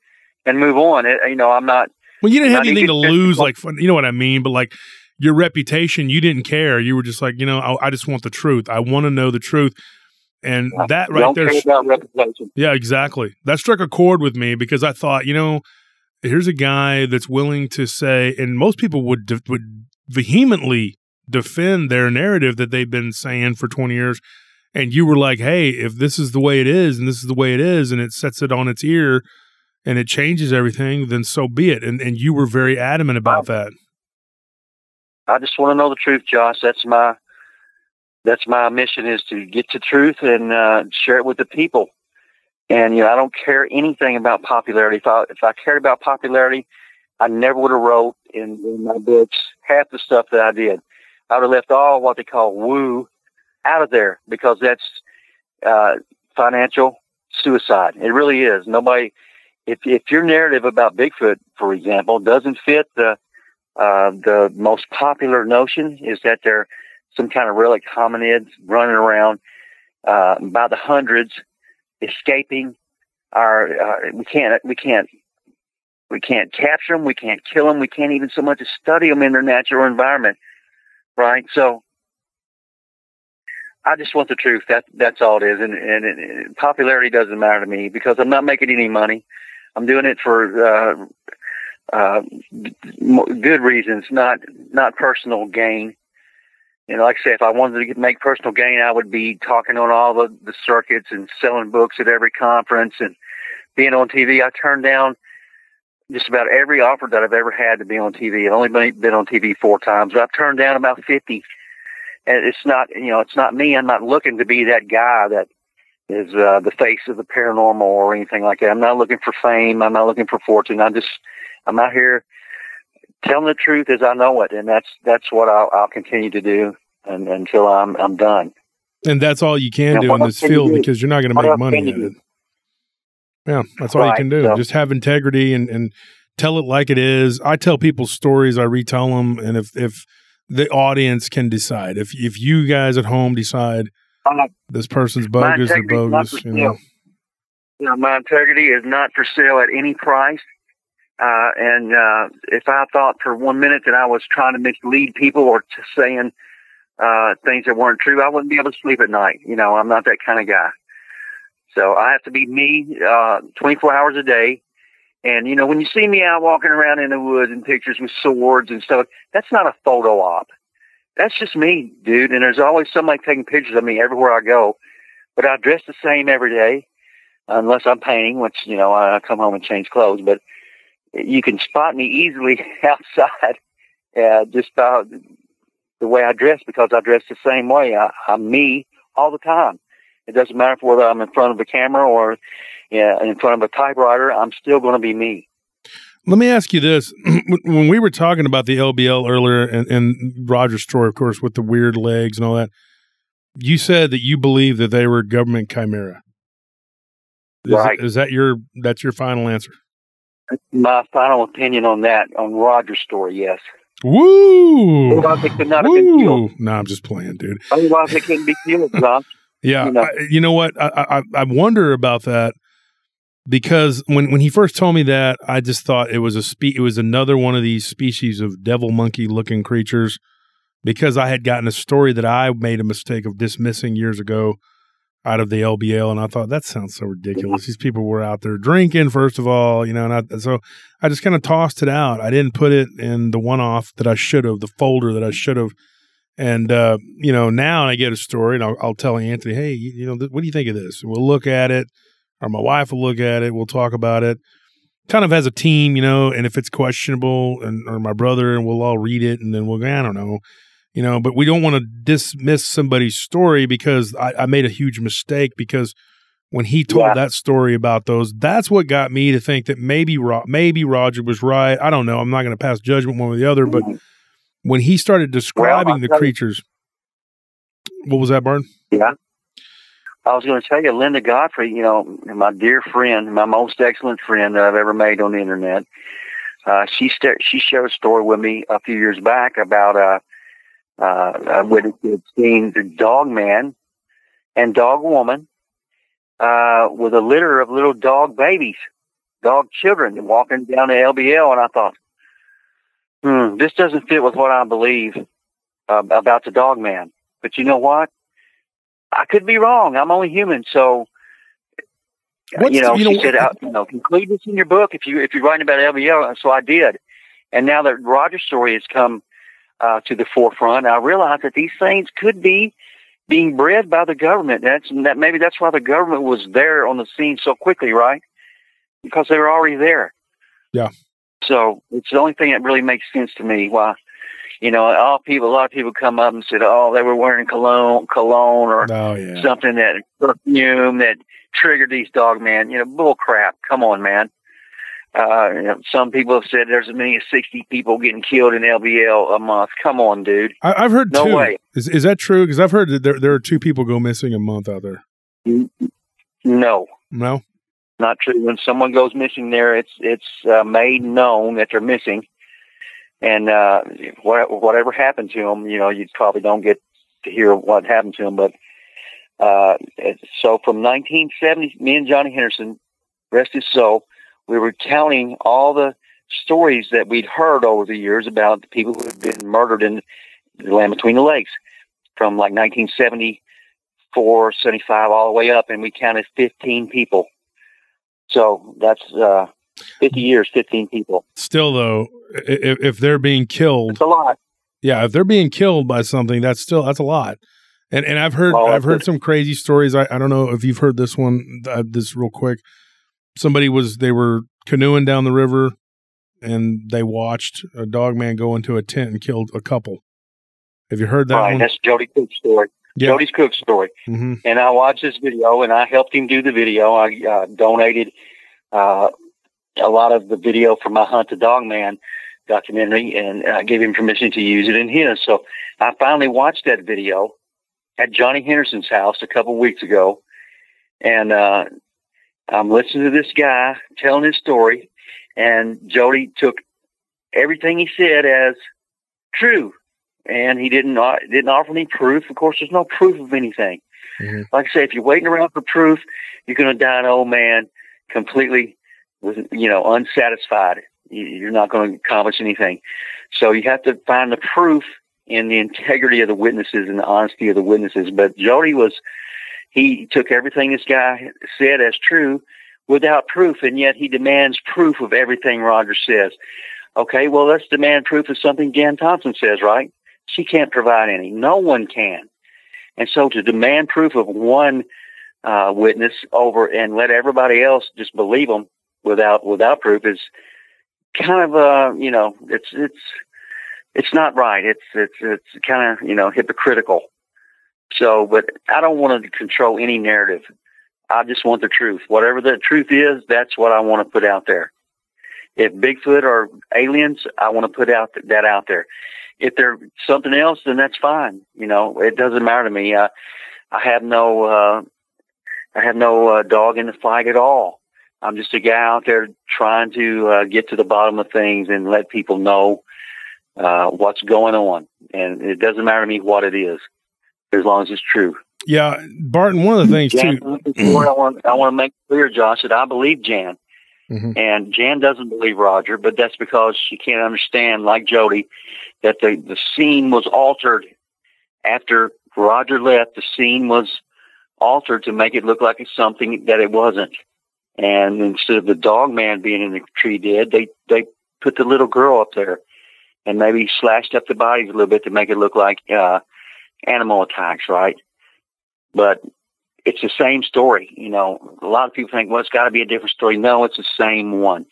and move on. You know, I'm not. Well, you didn't have anything to lose, like, you know what I mean? But like your reputation, you didn't care. You were just like, you know, I just want the truth. I want to know the truth. And that right there, yeah, exactly. That struck a chord with me because I thought, you know, here's a guy that's willing to say, and most people would vehemently defend their narrative that they've been saying for 20 years. And you were like, hey, if this is the way it is, and this is the way it is, and it sets it on its ear, and it changes everything, then so be it. And you were very adamant about that. I just want to know the truth, Josh. That's my mission, is to get to truth and share it with the people. And, you know, I don't care anything about popularity. If I cared about popularity, I never would have wrote in my books half the stuff that I did. I would have left all what they call woo out of there, because that's financial suicide. It really is. Nobody, if your narrative about Bigfoot, for example, doesn't fit the most popular notion, is that they're some kind of relic hominids running around by the hundreds, escaping we can't capture them, we can't kill them, we can't even so much as study them in their natural environment, right? So I just want the truth. That's all it is, and popularity doesn't matter to me, because I'm not making any money. I'm doing it for good reasons, not personal gain. You know, like I say, if I wanted to make personal gain, I would be talking on all the circuits and selling books at every conference and being on TV. I turned down just about every offer that I've ever had to be on TV. I've only been on TV 4 times, but I've turned down about 50. And it's not me. I'm not looking to be that guy that is the face of the paranormal or anything like that. I'm not looking for fame. I'm not looking for fortune. I'm out here telling the truth as I know it, and that's what I'll continue to do until I'm done. And that's all you can do in this field, because you're not going to make money at it. Yeah, that's all you can do. So, just have integrity and tell it like it is. I tell people stories, I retell them, and if the audience can decide, if you guys at home decide this person's bogus or bogus, you know. My integrity is not for sale at any price. And if I thought for 1 minute that I was trying to mislead people or saying things that weren't true, I wouldn't be able to sleep at night. I'm not that kind of guy. So I have to be me 24 hours a day. And, when you see me out walking around in the woods in pictures with swords and stuff, that's not a photo op. That's just me, dude. And there's always somebody taking pictures of me everywhere I go. But I dress the same every day, unless I'm painting, which, I come home and change clothes. But you can spot me easily outside just by the way I dress, because I dress the same way. I'm me all the time. It doesn't matter whether I'm in front of a camera or in front of a typewriter. I'm still going to be me. Let me ask you this. When we were talking about the LBL earlier and Roger's story, of course, with the weird legs and all that, you said that you believe that they were government chimera. Right. That's your final answer? My final opinion on that, on Roger's story, yes. Woo! Otherwise, they could not have been killed. No, I'm just playing, dude. Otherwise, they couldn't be killed, John. Yeah. You know what? I wonder about that. Because when he first told me that, I just thought it was it was another one of these species of devil monkey looking creatures, because I had gotten a story that I made a mistake of dismissing years ago out of the LBL, and I thought that sounds so ridiculous. These people were out there drinking, first of all, and so I just kind of tossed it out. I didn't put it in the one-off that I should have, the folder that I should have. And now I get a story, and I'll tell Anthony, hey, what do you think of this? And we'll look at it. Or my wife will look at it. We'll talk about it kind of as a team, and if it's questionable or my brother, and we'll all read it and then we'll go, I don't know, but we don't want to dismiss somebody's story, because I made a huge mistake, because when he told that story about those, that's what got me to think that maybe Roger was right. I don't know. I'm not going to pass judgment one way or the other, but when he started describing the creatures, what was that, Barton? Yeah. I was going to tell you, Linda Godfrey, my dear friend, my most excellent friend that I've ever made on the internet. She shared a story with me a few years back about a witness who had seen the dog man and dog woman with a litter of little dog babies, dog children, walking down the LBL. And I thought, this doesn't fit with what I believe about the dog man. But you know what? I could be wrong. I'm only human. So, she said, conclude this in your book if you're writing about LBL. So I did. And now that Roger's story has come to the forefront, I realize that these things could be being bred by the government. Maybe that's why the government was there on the scene so quickly, right? Because they were already there. Yeah. So it's the only thing that really makes sense to me. Why? A lot of people come up and said, they were wearing cologne or something, that perfume that triggered these dog man. Bull crap. Come on, man. Some people have said there's as many as 60 people getting killed in LBL a month. Come on, dude. I've heard no two. Way. Is that true? Because I've heard that there are 2 people go missing a month out there. No. No? Not true. When someone goes missing there, it's made known that they're missing. And whatever happened to him, you probably don't get to hear what happened to him. But so from 1970, me and Johnny Henderson, rest his soul, we were counting all the stories that we'd heard over the years about the people who had been murdered in the land between the lakes, from like 1974, 75, all the way up, and we counted 15 people. So that's 50 years, 15 people. Still, though, if they're being killed, it's a lot. Yeah, if they're being killed by something, that's a lot. And I've heard some crazy stories. I don't know if you've heard this one. This real quick. They were canoeing down the river, and they watched a dog man go into a tent and killed a couple. Have you heard that one? That's Jody Cook's story. Yeah. Jody's Cook's story. Mm-hmm. And I watched this video, and I helped him do the video. I donated a lot of the video for my Hunt the Dog Man documentary, and I gave him permission to use it in his. So I finally watched that video at Johnny Henderson's house a couple weeks ago, and I'm listening to this guy telling his story, and Jody took everything he said as true, and he didn't offer any proof. Of course, there's no proof of anything. Mm-hmm. Like I say, if you're waiting around for proof, you're going to die an old man completely with, unsatisfied. You're not going to accomplish anything. So you have to find the proof in the integrity of the witnesses and the honesty of the witnesses. But Jody he took everything this guy said as true without proof, and yet he demands proof of everything Roger says. Okay, well, let's demand proof of something Jan Thompson says, right? She can't provide any. No one can. And so to demand proof of one witness over and let everybody else just believe them without proof is kind of it's not right. It's kind of hypocritical. So, but I don't want to control any narrative. I just want the truth. Whatever the truth is, that's what I want to put out there. If Bigfoot or aliens, I want to put that out there. If they're something else, then that's fine. It doesn't matter to me. I have no dog in the fight at all. I'm just a guy out there trying to get to the bottom of things and let people know what's going on. And it doesn't matter to me what it is, as long as it's true. Yeah, Barton, one of the things too. I want to make clear, Josh, that I believe Jan. Mm-hmm. And Jan doesn't believe Roger, but that's because she can't understand, like Jody, that the scene was altered after Roger left. The scene was altered to make it look like it's something that it wasn't. And instead of the dog man being in the tree dead, they put the little girl up there and maybe slashed up the bodies a little bit to make it look like animal attacks, right? But it's the same story. A lot of people think, well, it's got to be a different story. No, it's the same one.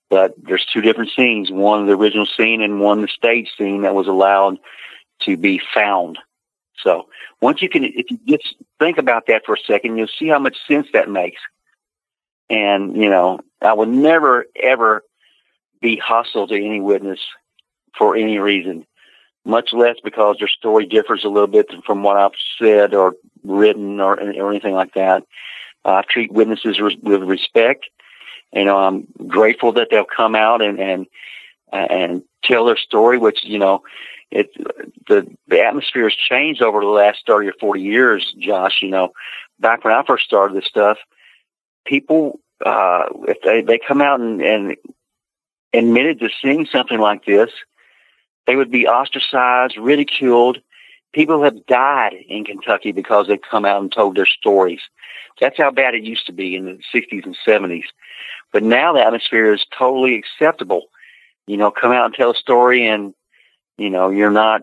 But there's two different scenes, one the original scene and one the stage scene that was allowed to be found. So if you just think about that for a second, you'll see how much sense that makes. And, I would never, ever be hostile to any witness for any reason, much less because their story differs a little bit from what I've said or written or anything like that. I treat witnesses with respect. I'm grateful that they'll come out and tell their story, which, the atmosphere has changed over the last 30 or 40 years, Josh. Back when I first started this stuff, people, if they come out and admitted to seeing something like this, they would be ostracized, ridiculed. People have died in Kentucky because they've come out and told their stories. That's how bad it used to be in the 60s and 70s. But now the atmosphere is totally acceptable. Come out and tell a story and, you're not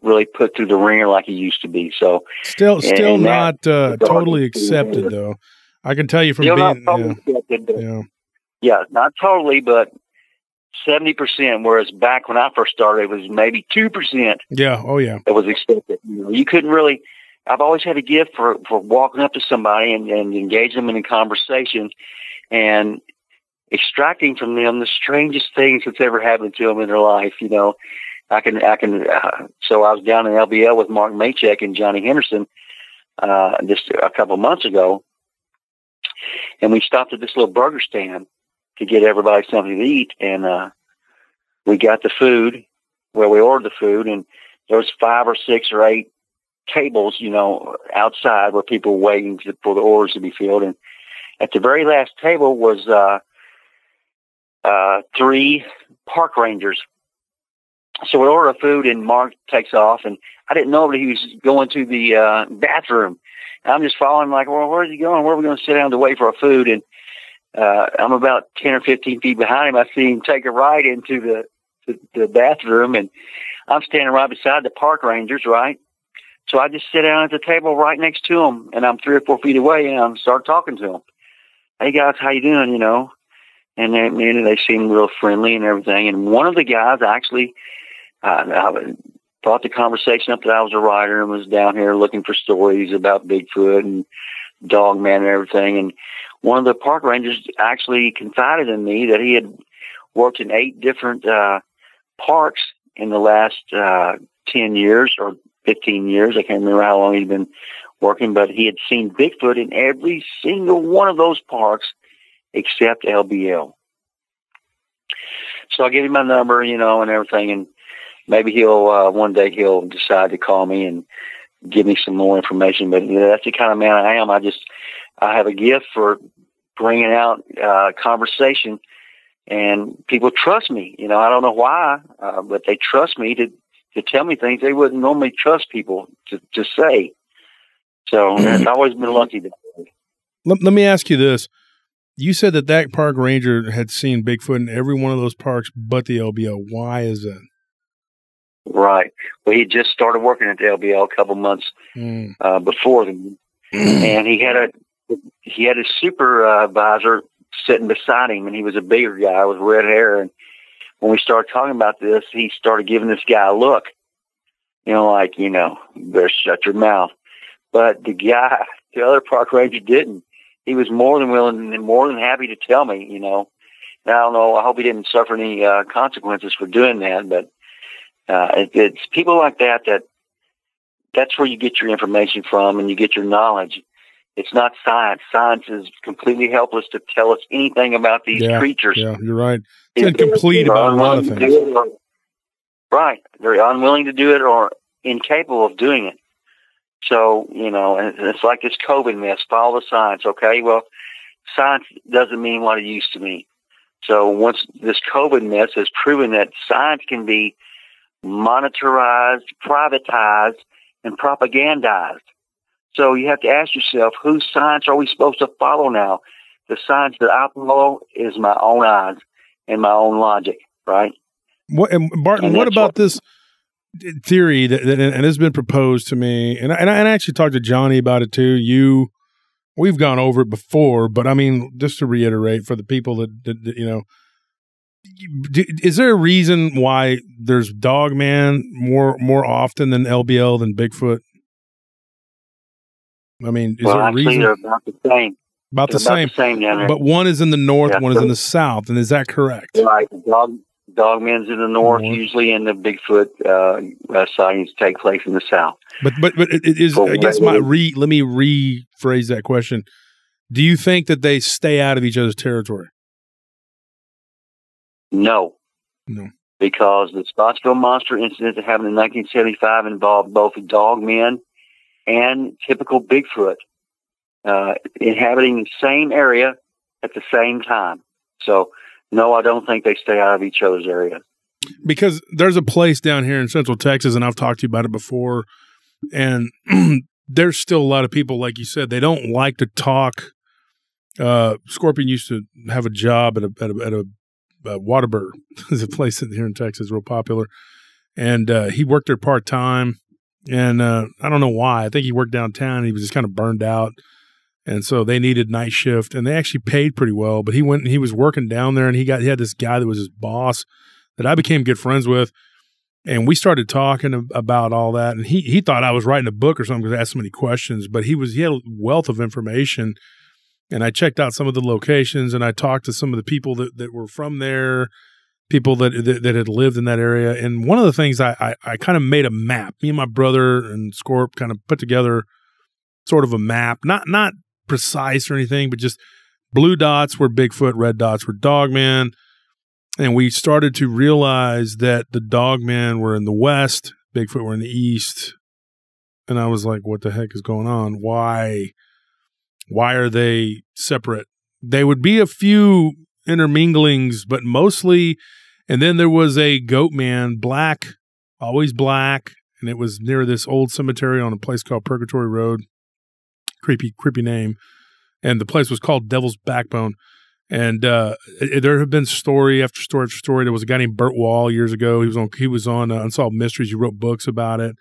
really put through the ringer like you used to be. So still not totally accepted, though. I can tell you from being not totally, but 70%. Whereas back when I first started, it was maybe 2%. Yeah. Oh yeah. It was accepted. You couldn't really. I've always had a gift for walking up to somebody and engage them in a conversation and extracting from them the strangest things that's ever happened to them in their life. I can. So I was down in LBL with Mark Maychek and Johnny Henderson just a couple months ago, and we stopped at this little burger stand to get everybody something to eat, and we got the food. Well, we ordered the food, and there was 5 or 6 or 8 tables, outside where people were waiting for the orders to be filled. And at the very last table was 3 park rangers. So we order food, and Mark takes off, and I didn't know that he was going to the bathroom. I'm just following, like, well, where's he going? Where are we going to sit down to wait for our food? And I'm about 10 or 15 feet behind him. I see him take a right into the bathroom, and I'm standing right beside the park rangers, right? So I just sit down at the table right next to him, and I'm 3 or 4 feet away, and I start talking to him. Hey, guys, how you doing, And they seemed real friendly and everything. And one of the guys actually I brought the conversation up that I was a writer and was down here looking for stories about Bigfoot and Dogman and everything. And one of the park rangers actually confided in me that he had worked in 8 different parks in the last 10 years or 15 years. I can't remember how long he'd been working, but he had seen Bigfoot in every single one of those parks except LBL. So I gave him my number, and everything, and maybe he'll one day he'll decide to call me and give me some more information. But that's the kind of man I am. I have a gift for bringing out conversation, and people trust me. I don't know why, but they trust me to tell me things they wouldn't normally trust people to say. So I've always been lucky. Let me ask you this. You said that park ranger had seen Bigfoot in every one of those parks but the LBL. Why is that? Right. Well, he just started working at the LBL a couple months before them, and he had a supervisor sitting beside him, and he was a bigger guy with red hair. And when we started talking about this, he started giving this guy a look, better shut your mouth. But the other park ranger didn't. He was more than willing and more than happy to tell me, And I don't know. I hope he didn't suffer any consequences for doing that, but it's people like that's where you get your information from and you get your knowledge. It's not science. Science is completely helpless to tell us anything about these creatures. Yeah, you're right. It's incomplete about a lot of things. Right. They're unwilling to do it or incapable of doing it. So, and it's like this COVID mess. Follow the science, okay? Well, science doesn't mean what it used to mean. So once this COVID mess has proven that science can be monetarized, privatized, and propagandized. So you have to ask yourself, whose science are we supposed to follow now? The science that I follow is my own eyes and my own logic, right? Barton, what about this theory that and has been proposed to me, and I actually talked to Johnny about it too. We've gone over it before, but I mean, just to reiterate for the people that is there a reason why there's Dogman more often than LBL than Bigfoot? I mean, is there a reason? They're about the same. About the same down there. But one is in the north, one is in the south, and is that correct? Right. Dogman's in the north, usually, and the Bigfoot sightings take place in the south. But it is. I guess let me rephrase that question. Do you think that they stay out of each other's territory? No. Because the Scottsville monster incident that happened in 1975 involved both Dogmen and typical Bigfoot inhabiting the same area at the same time. So, no, I don't think they stay out of each other's area. Because there's a place down here in Central Texas, and I've talked to you about it before, and there's still a lot of people, like you said, they don't like to talk. Scorpion used to have a job at a Whataburger. There's a place here in Texas real popular, and he worked there part-time, and I don't know why. I think he worked downtown, and he was just kind of burned out. And so they needed night shift, and they actually paid pretty well. But he went and he was working down there, and he had this guy that was his boss that I became good friends with, and we started talking about all that. And he thought I was writing a book or something because I asked so many questions. But he had a wealth of information, and I checked out some of the locations, and I talked to some of the people that were from there, people that had lived in that area. And one of the things I kind of made a map. Me and my brother and Scorp kind of put together sort of a map, not precise or anything, but just blue dots were Bigfoot, red dots were Dogman. And we started to realize that the Dogmen were in the west, Bigfoot were in the east. And I was like, what the heck is going on? Why are they separate? They would be a few interminglings, but mostly, and then there was a Goatman, black, always black, and it was near this old cemetery on a place called Purgatory Road. Creepy name. And the place was called Devil's Backbone. And there have been story after story after story. There was a guy named Burt Wall years ago. He was on Unsolved Mysteries. He wrote books about it.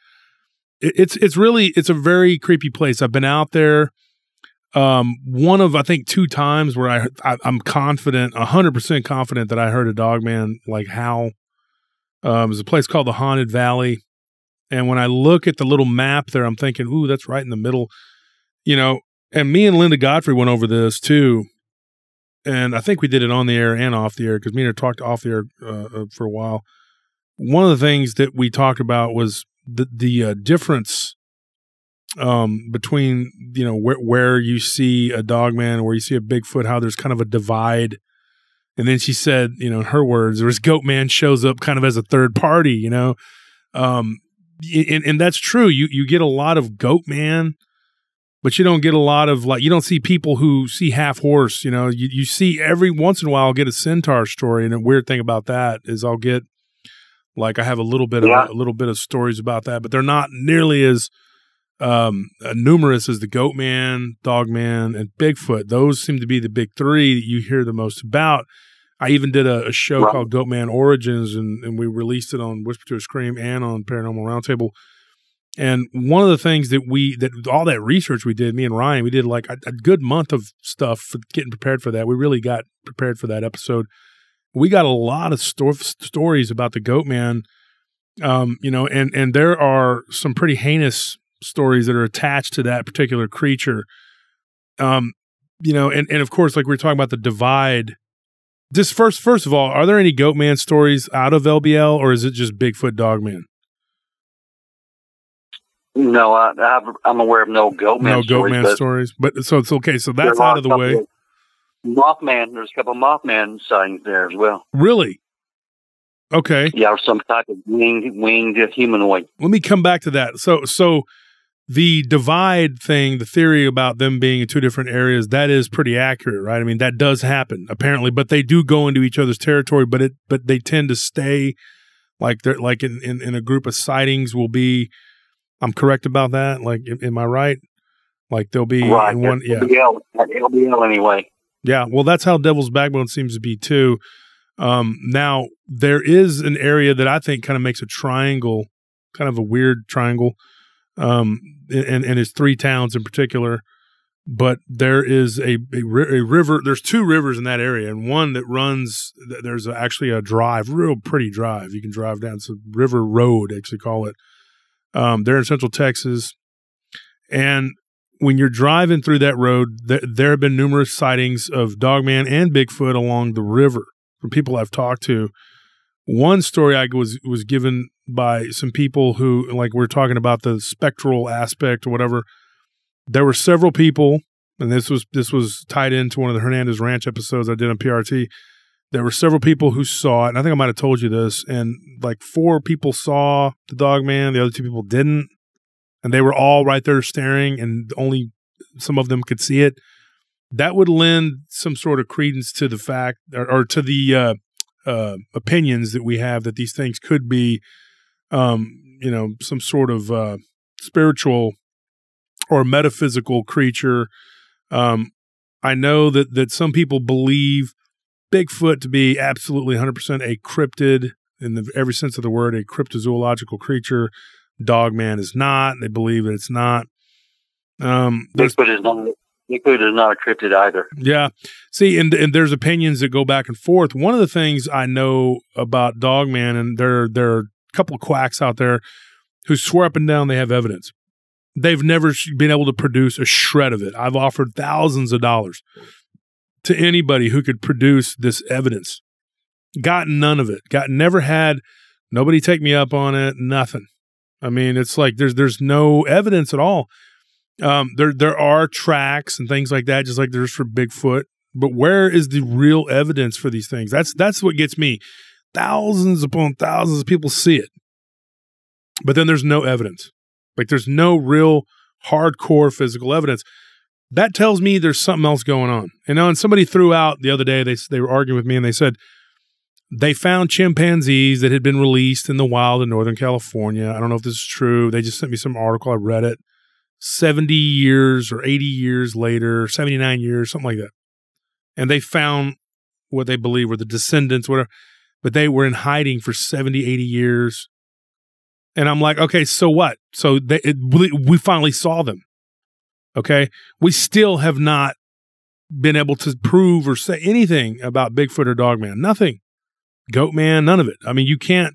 It's a very creepy place. I've been out there one of, I think, 2 times where I'm confident, 100% confident that I heard a Dogman like howl. There's a place called the Haunted Valley. And when I look at the little map there, I'm thinking, ooh, that's right in the middle. And me and Linda Godfrey went over this too. And I think we did it on the air and off the air because me and her talked off the air for a while. One of the things that we talked about was the difference between, where you see a Dogman and where you see a Bigfoot, how there's kind of a divide. And then she said, in her words, there's Goatman shows up kind of as a third party, and that's true. You get a lot of goat man, but you don't get a lot of you don't see people who see half horse. You see every once in a while I'll get a centaur story, and a weird thing about that is I'll get I have a little bit of stories about that, but they're not nearly as numerous as the goat man, dog man, and Bigfoot. Those seem to be the big three that you hear the most about. I even did a show called Goat Man Origins, and we released it on Whisper to a Scream and on Paranormal Roundtable. And one of the things that all that research we did, me and Ryan, we did a good month of stuff for getting prepared for that. We really got prepared for that episode. We got a lot of stories about the Goat Man, and there are some pretty heinous stories that are attached to that particular creature. And of course, like we were talking about the divide. Just first of all, are there any Goat Man stories out of LBL, or is it just Bigfoot Dog Man? No, I'm aware of no Goat Man stories. But so it's okay. So that's out of the way. Mothman, there's a couple of Mothman sightings there as well. Really? Okay. Yeah, or some type of winged humanoid. Let me come back to that. So the divide thing, the theory about them being in two different areas, that is pretty accurate, right? I mean, that does happen apparently, but they do go into each other's territory, but they tend to stay they're in a group of sightings will be. I'm correct about that. Am I right? They'll be in one. Yeah. LBL anyway. Yeah. Well, that's how Devil's Backbone seems to be too. Now there is an area that I think kind of makes a triangle, kind of a weird triangle. And it's three towns in particular, but there is a river. There's two rivers in that area, and one that runs. There's actually a drive, real pretty drive. You can drive down. It's a river road, actually call it. They're in Central Texas, and when you're driving through that road, there have been numerous sightings of Dogman and Bigfoot along the river from people I've talked to. One story I was given by some people who, we're talking about the spectral aspect or whatever. There were several people, and this was tied into one of the Hernandez Ranch episodes I did on PRT. There were several people who saw it, and I think I might have told you this, and 4 people saw the Dogman, the other 2 people didn't, and they were all right there staring, and only some of them could see it. That would lend some sort of credence to the fact, or to the opinions that we have that these things could be, some sort of spiritual or metaphysical creature. I know that some people believe Bigfoot to be absolutely 100% a cryptid in every sense of the word, a cryptozoological creature. Dogman is not. They believe that it's not. Bigfoot is not a cryptid either. Yeah. See, and there's opinions that go back and forth. One of the things I know about Dogman, and there are a couple of quacks out there who swear up and down they have evidence. They've never been able to produce a shred of it. I've offered thousands of dollars to anybody who could produce this evidence. Got none of it. Never had nobody take me up on it. Nothing. I mean, it's there's no evidence at all. There are tracks and things like that, just like there's for Bigfoot. But where is the real evidence for these things? That's what gets me. Thousands upon thousands of people see it, but then there's no evidence. There's no real hardcore physical evidence. That tells me there's something else going on. And somebody threw out the other day, they were arguing with me, and they said they found chimpanzees that had been released in the wild in Northern California. I don't know if this is true. They just sent me some article. I read it. 70 years or 80 years later, 79 years, something like that. And they found what they believe were the descendants, whatever, but they were in hiding for 70, 80 years. And I'm like, okay, so what? So we finally saw them. Okay. We still have not been able to prove or say anything about Bigfoot or Dogman. Nothing. Goatman, none of it. I mean, you can't.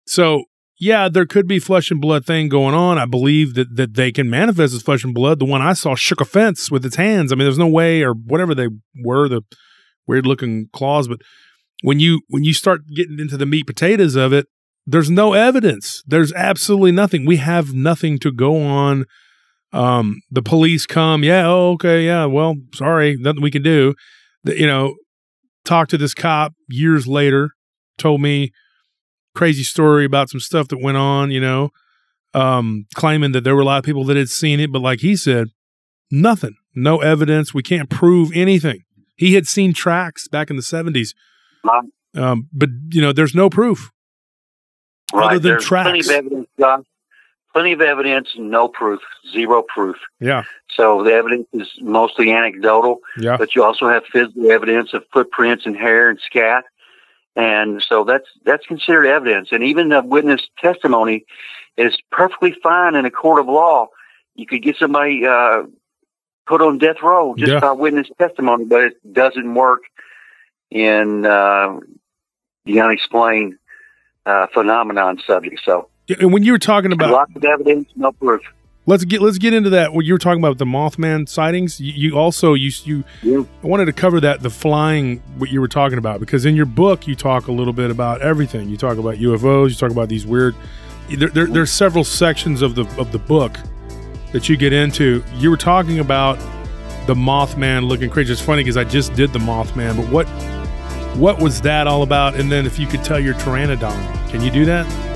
So, yeah, there could be flesh and blood thing going on. I believe that they can manifest as flesh and blood. The one I saw shook a fence with its hands. I mean, there's no way, or whatever they were, the weird looking claws. But when you start getting into the meat potatoes of it, there's no evidence. There's absolutely nothing. We have nothing to go on. The police come. Yeah. Oh, okay. Yeah. Well, sorry. Nothing we can do. Talked to this cop years later, told me crazy story about some stuff that went on, claiming that there were a lot of people that had seen it, but like he said, nothing, no evidence. We can't prove anything. He had seen tracks back in the 70s, but there's no proof other than tracks. Plenty of evidence, John. Plenty of evidence, no proof, zero proof. Yeah. So the evidence is mostly anecdotal. Yeah. But you also have physical evidence of footprints and hair and scat, and so that's considered evidence. And even the witness testimony is perfectly fine in a court of law. You could get somebody put on death row just by witness testimony, but it doesn't work in the unexplained phenomenon subject. So. And when you were talking about lots of evidence, no proof. Let's get into that. When you were talking about the Mothman sightings, you also I wanted to cover the flying, what you were talking about, because in your book you talk a little bit about everything. You talk about UFOs. You talk about these weird. There's several sections of the book that you get into. You were talking about the Mothman looking crazy. It's funny because I just did the Mothman, but what was that all about? And then if you could tell your Pteranodon, can you do that?